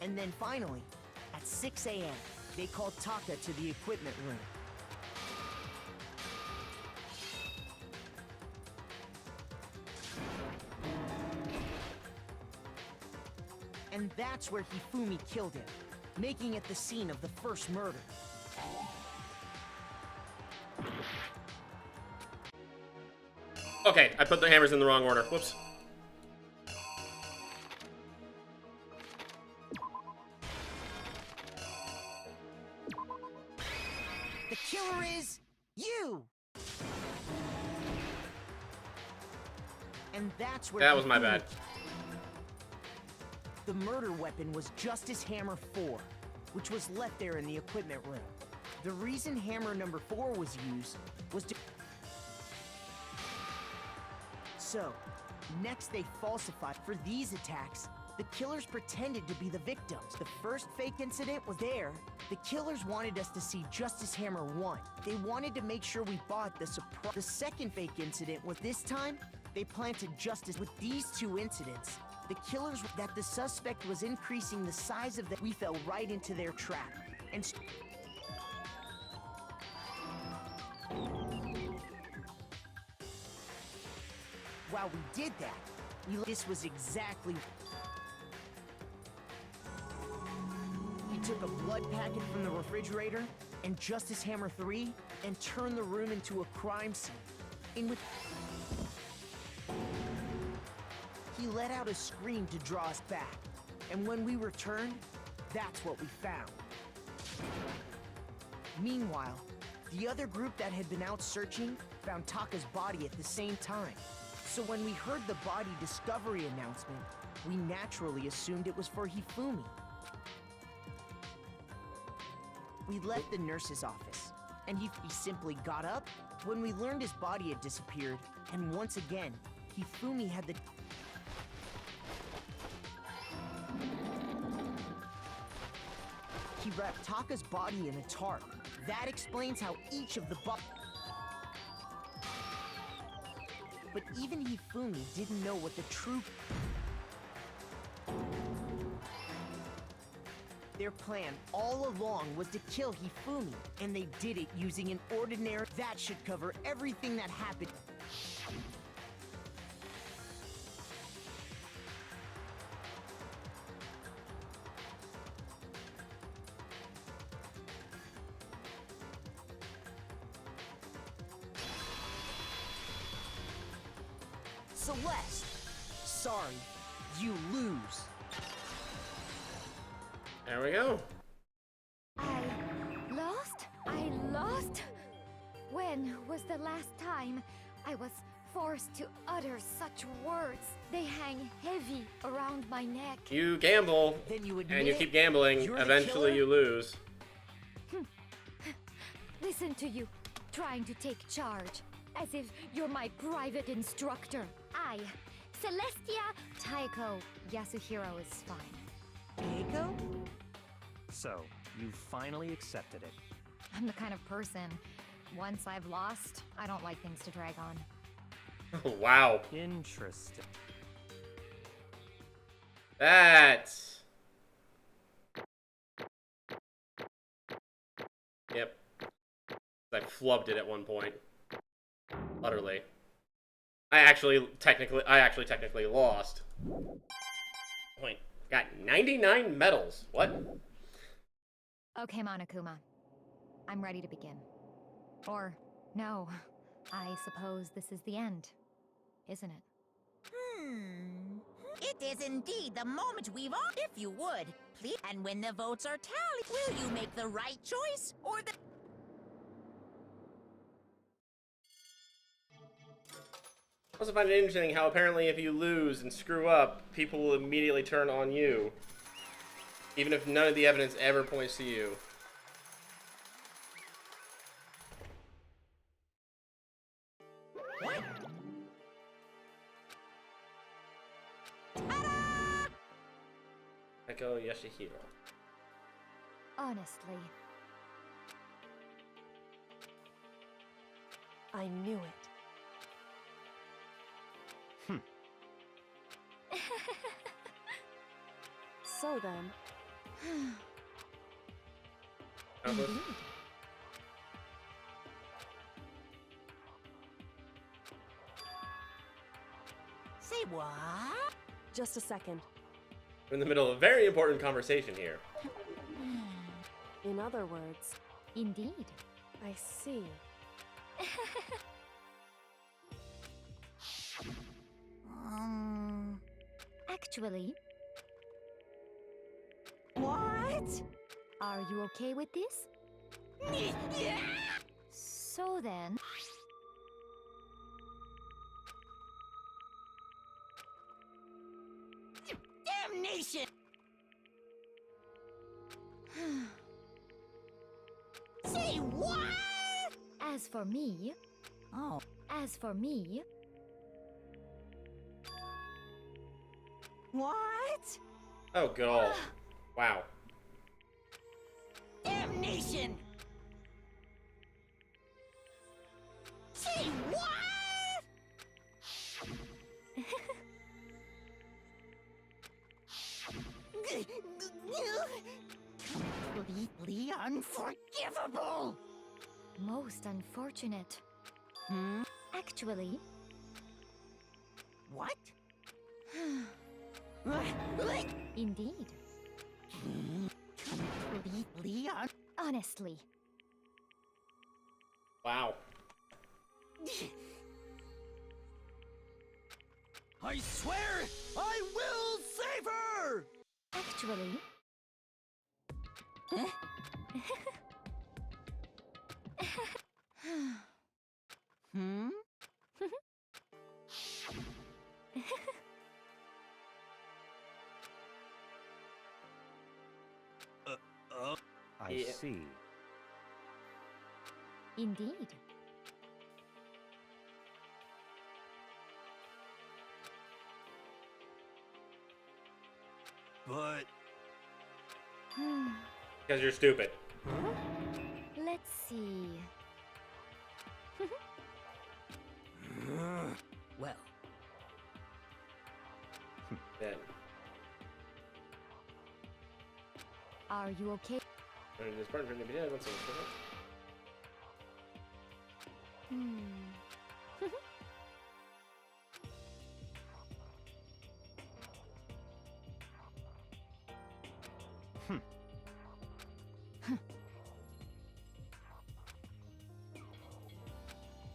F: And then finally, at 6 a.m., they called Taka to the equipment room. And that's where Hifumi killed him, making it the scene of the first murder.
A: Okay, I put the hammers in the wrong order. Whoops.
F: The killer is you! And that's where
A: That was my bad.
F: The murder weapon was Justice Hammer 4, which was left there in the equipment room. The reason hammer number 4 was used was to... So, next they falsified. For these attacks, the killers pretended to be the victims. The first fake incident was there. The killers wanted us to see Justice Hammer 1. They wanted to make sure we bought the surprise. The second fake incident was this time, they planted Justice. With these two incidents, the killers that the suspect was increasing the size of the. We fell right into their trap. And while we did that, this was exactly. We took a blood packet from the refrigerator and Justice Hammer 3 and turned the room into a crime scene. In which he let out a scream to draw us back. And when we returned, that's what we found. Meanwhile, the other group that had been out searching found Taka's body at the same time. So when we heard the body discovery announcement, we naturally assumed it was for Hifumi. We left the nurse's office, and he simply got up when we learned his body had disappeared, and once again, Hifumi had the... He wrapped Taka's body in a tarp. That explains how each of the But even Hifumi didn't know what the true... Their plan all along was to kill Hifumi, and they did it using an ordinary... That should cover everything that happened. Celeste! Sorry, you lose.
A: There we go.
C: I lost? When was the last time I was forced to utter such words? They hang heavy around my neck.
A: You gamble,
F: Then you
A: and you keep gambling.
F: you're the
A: Eventually,
F: killer?
A: you lose.
C: Listen to you, trying to take charge, as if you're my private instructor. I, Celestia Taiko Yasuhiro is fine.
F: Keiko?
H: So, you finally accepted it.
C: I'm the kind of person, once I've lost, I don't like things to drag on.
A: Wow.
H: Interesting.
A: That's... Yep. I flubbed it at one point. Utterly. I actually technically lost. Point. Got 99 medals. What?
C: Okay, Monokuma. I'm ready to begin. Or, no. I suppose this is the end, isn't it?
B: It is indeed the moment we've all. If you would, please. And when the votes are tallied, will you make the right choice or the...
A: I also find it interesting how apparently if you lose and screw up, people will immediately turn on you. Even if none of the evidence ever points to you.
B: What?
A: Echo Yashihiro.
C: Honestly,
G: I knew it. So then,
B: Say what?
G: just a second.
A: We're in the middle of a very important conversation here.
G: In other words,
C: indeed.
G: I see.
C: Actually,
B: What?
C: are you okay with this? So then...
B: Damnation! Say what?
C: As for me...
B: Oh.
C: As for me...
B: What?
A: Oh, God. Wow.
B: Damnation! Say what? Completely unforgivable!
C: Most unfortunate.
B: Hmm?
C: Actually,
B: What?
C: indeed.
B: Completely
C: Honestly.
A: Wow.
D: I swear, I will save her!
C: Actually.
B: Hmm?
H: I
A: Yeah.
H: see.
C: Indeed.
D: But
A: Because you're stupid.
C: Let's see.
J: Well,
A: Then.
C: Are you okay?
A: This part from the beginning. Let's see.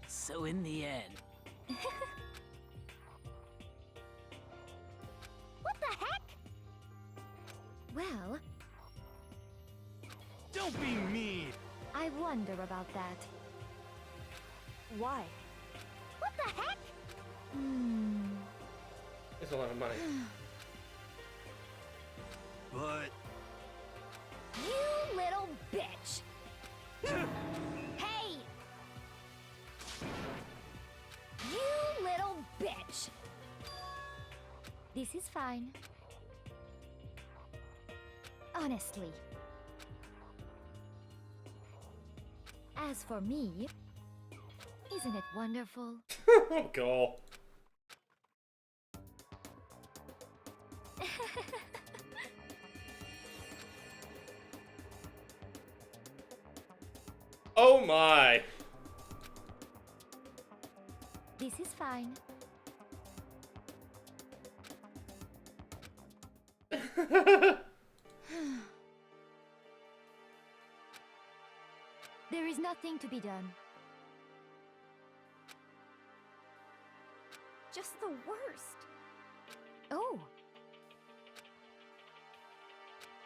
J: so in the end,
I: What the heck?
C: Well,
D: don't be mean!
C: I wonder about that.
G: Why?
I: What the heck?
A: It's a lot of money.
D: But
I: You little bitch! Hey! You little bitch!
C: This is fine. Honestly. As for me, isn't it wonderful?
A: Oh, God. Oh, my.
C: This is fine. There is nothing to be done.
G: Just the worst.
C: Oh.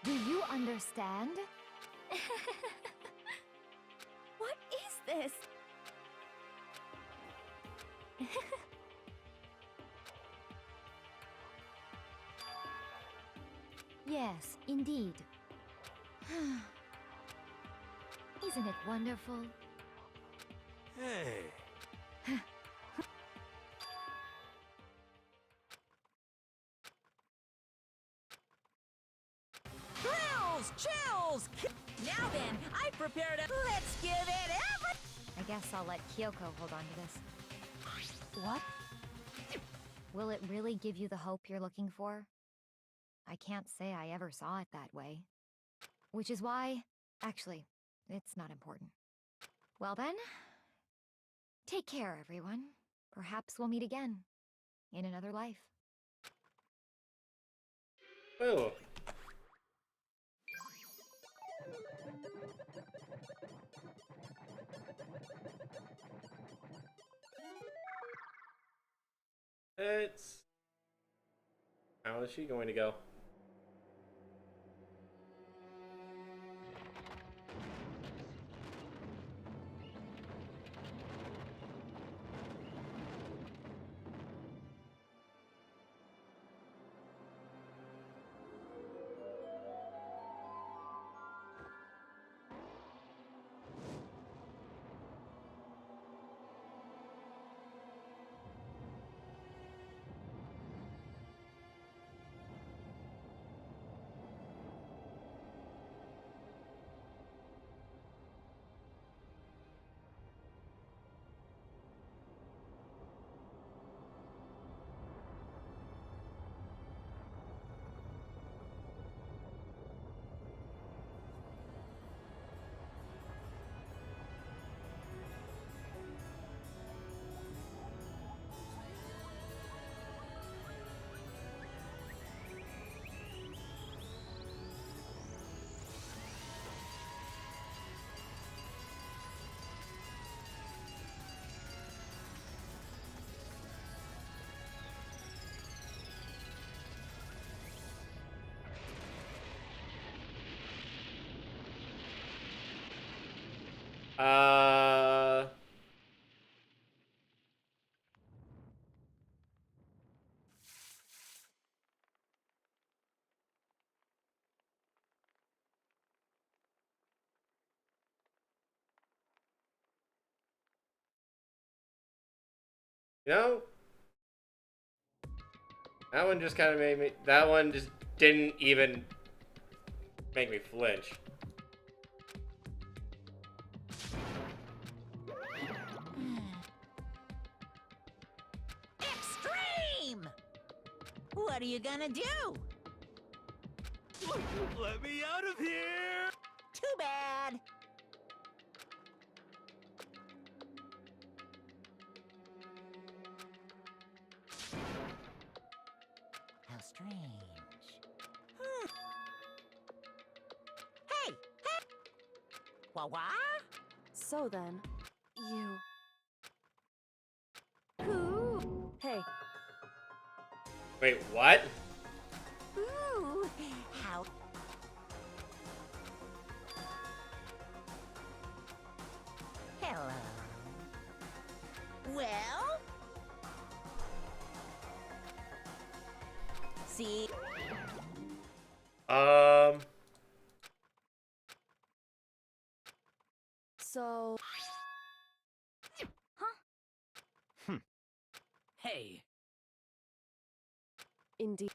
C: Do you understand?
G: What is this?
C: Yes, indeed. Isn't it wonderful?
D: hey,
B: Thrills! Chills! Now then, I prepared a... Let's give it every...
C: I guess I'll let Kyoko hold on to this. What? Will it really give you the hope you're looking for? I can't say I ever saw it that way. Which is why... Actually, it's not important. Well then, take care, everyone. Perhaps we'll meet again. In another life.
A: Oh. It's... How is she going to go? You know, that one just kind of made me. That one just didn't even make me flinch.
B: Extreme! What are you gonna do?
D: Let me out of here!
B: Too bad. How strange. Hey! Hey! Wah-wah?
G: So then, you...
B: Ooh!
G: Hey,
A: Wait, what?
B: Ooh! How... Hello. Well? See?
G: so...
J: Hey,
G: Indeed.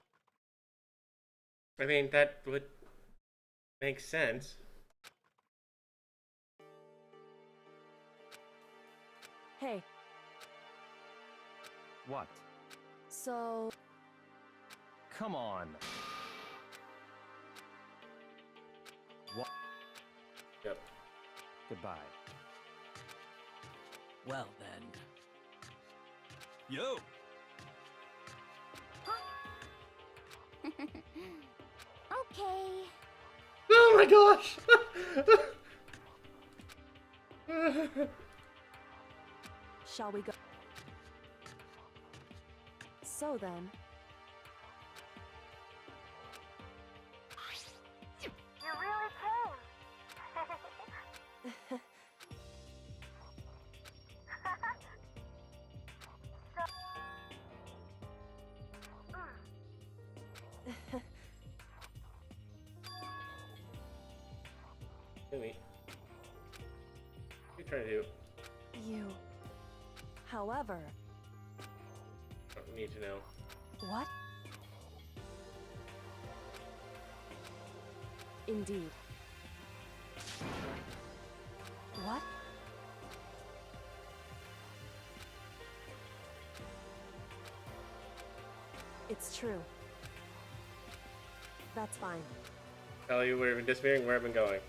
A: I mean, that would make sense.
G: Hey,
H: What?
G: so...
H: Come on. What?
A: Yep.
H: Goodbye.
J: well then.
D: Yo!
I: Okay.
A: Oh my gosh!
G: Shall we go? So then,
I: You really came.
A: Really? What are you trying to do?
G: you... However...
A: I don't need to know.
G: What? Indeed. What? It's true. That's fine.
A: Tell you where I've been disappearing, where I've been going.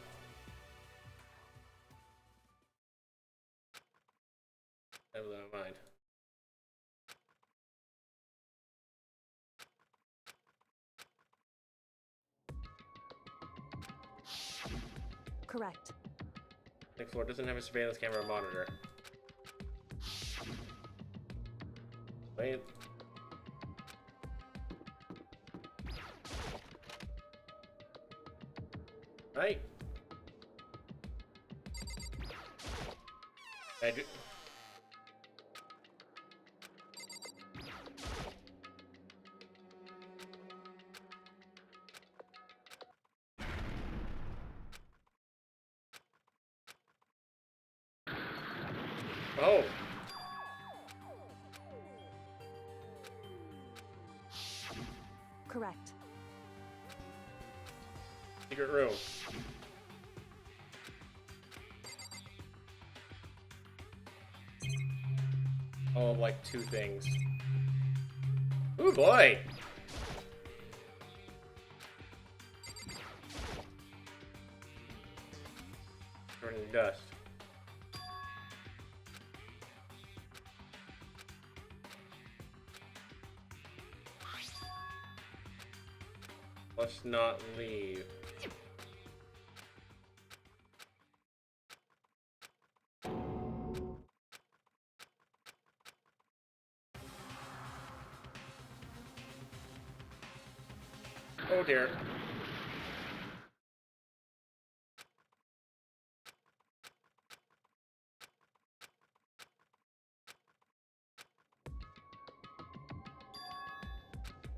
A: Never mind.
G: Correct.
A: Next floor doesn't have a surveillance camera or monitor. Wait. Right. I do. Oh.
G: Correct.
A: Secret room. Oh, like 2 things. Ooh boy! Turning to dust. Let's not leave. Oh dear.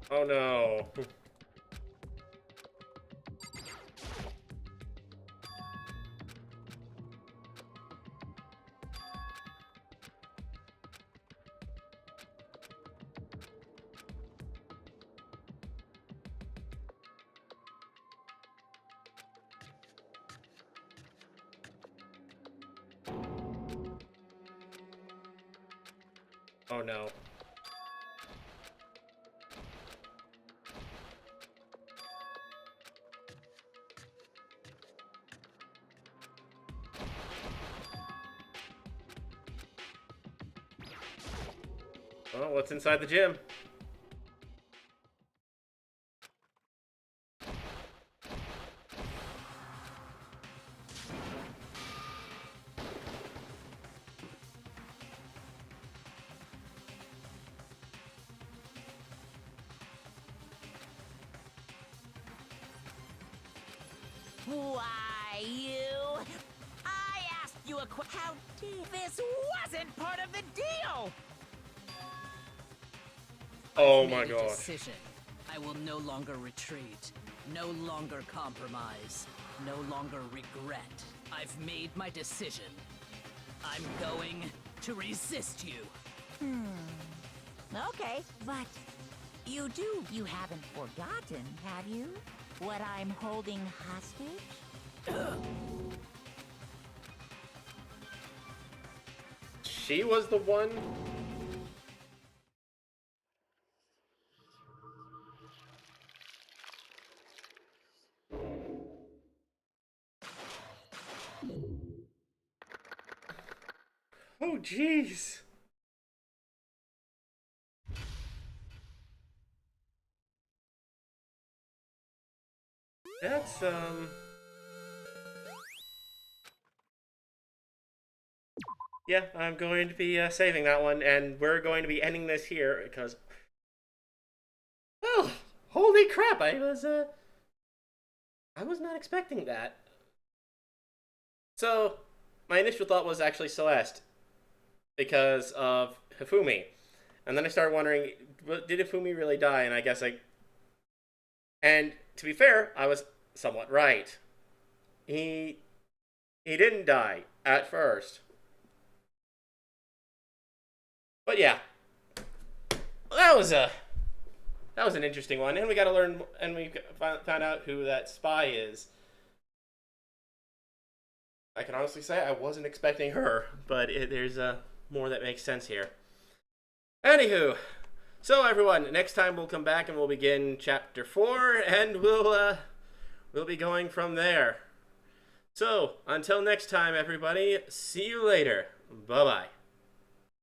A: Oh no. Oh no. Well, what's inside the gym?
B: Why, you? I asked you a question. How dare this wasn't part of the deal?
A: Oh
J: I've
A: my
J: made a
A: god.
J: decision. I will no longer retreat, no longer compromise, no longer regret. I've made my decision. I'm going to resist you.
B: Okay, but you haven't forgotten, have you? What I'm holding hostage?
A: She was the one? Oh, jeez. That's, yeah, I'm going to be saving that one, and we're going to be ending this here, because... Oh, holy crap, I was not expecting that. So, my initial thought was actually Celeste, because of Hifumi. And then I started wondering, did Hifumi really die? And I guess and to be fair, I was somewhat right. He didn't die at first. But yeah, that was an interesting one, and we got to learn, and we found out who that spy is. I can honestly say I wasn't expecting her, but there's more that makes sense here. Anywho, so everyone, next time we'll come back and we'll begin chapter 4, and we'll be going from there. So, until next time, everybody, see you later. Bye-bye.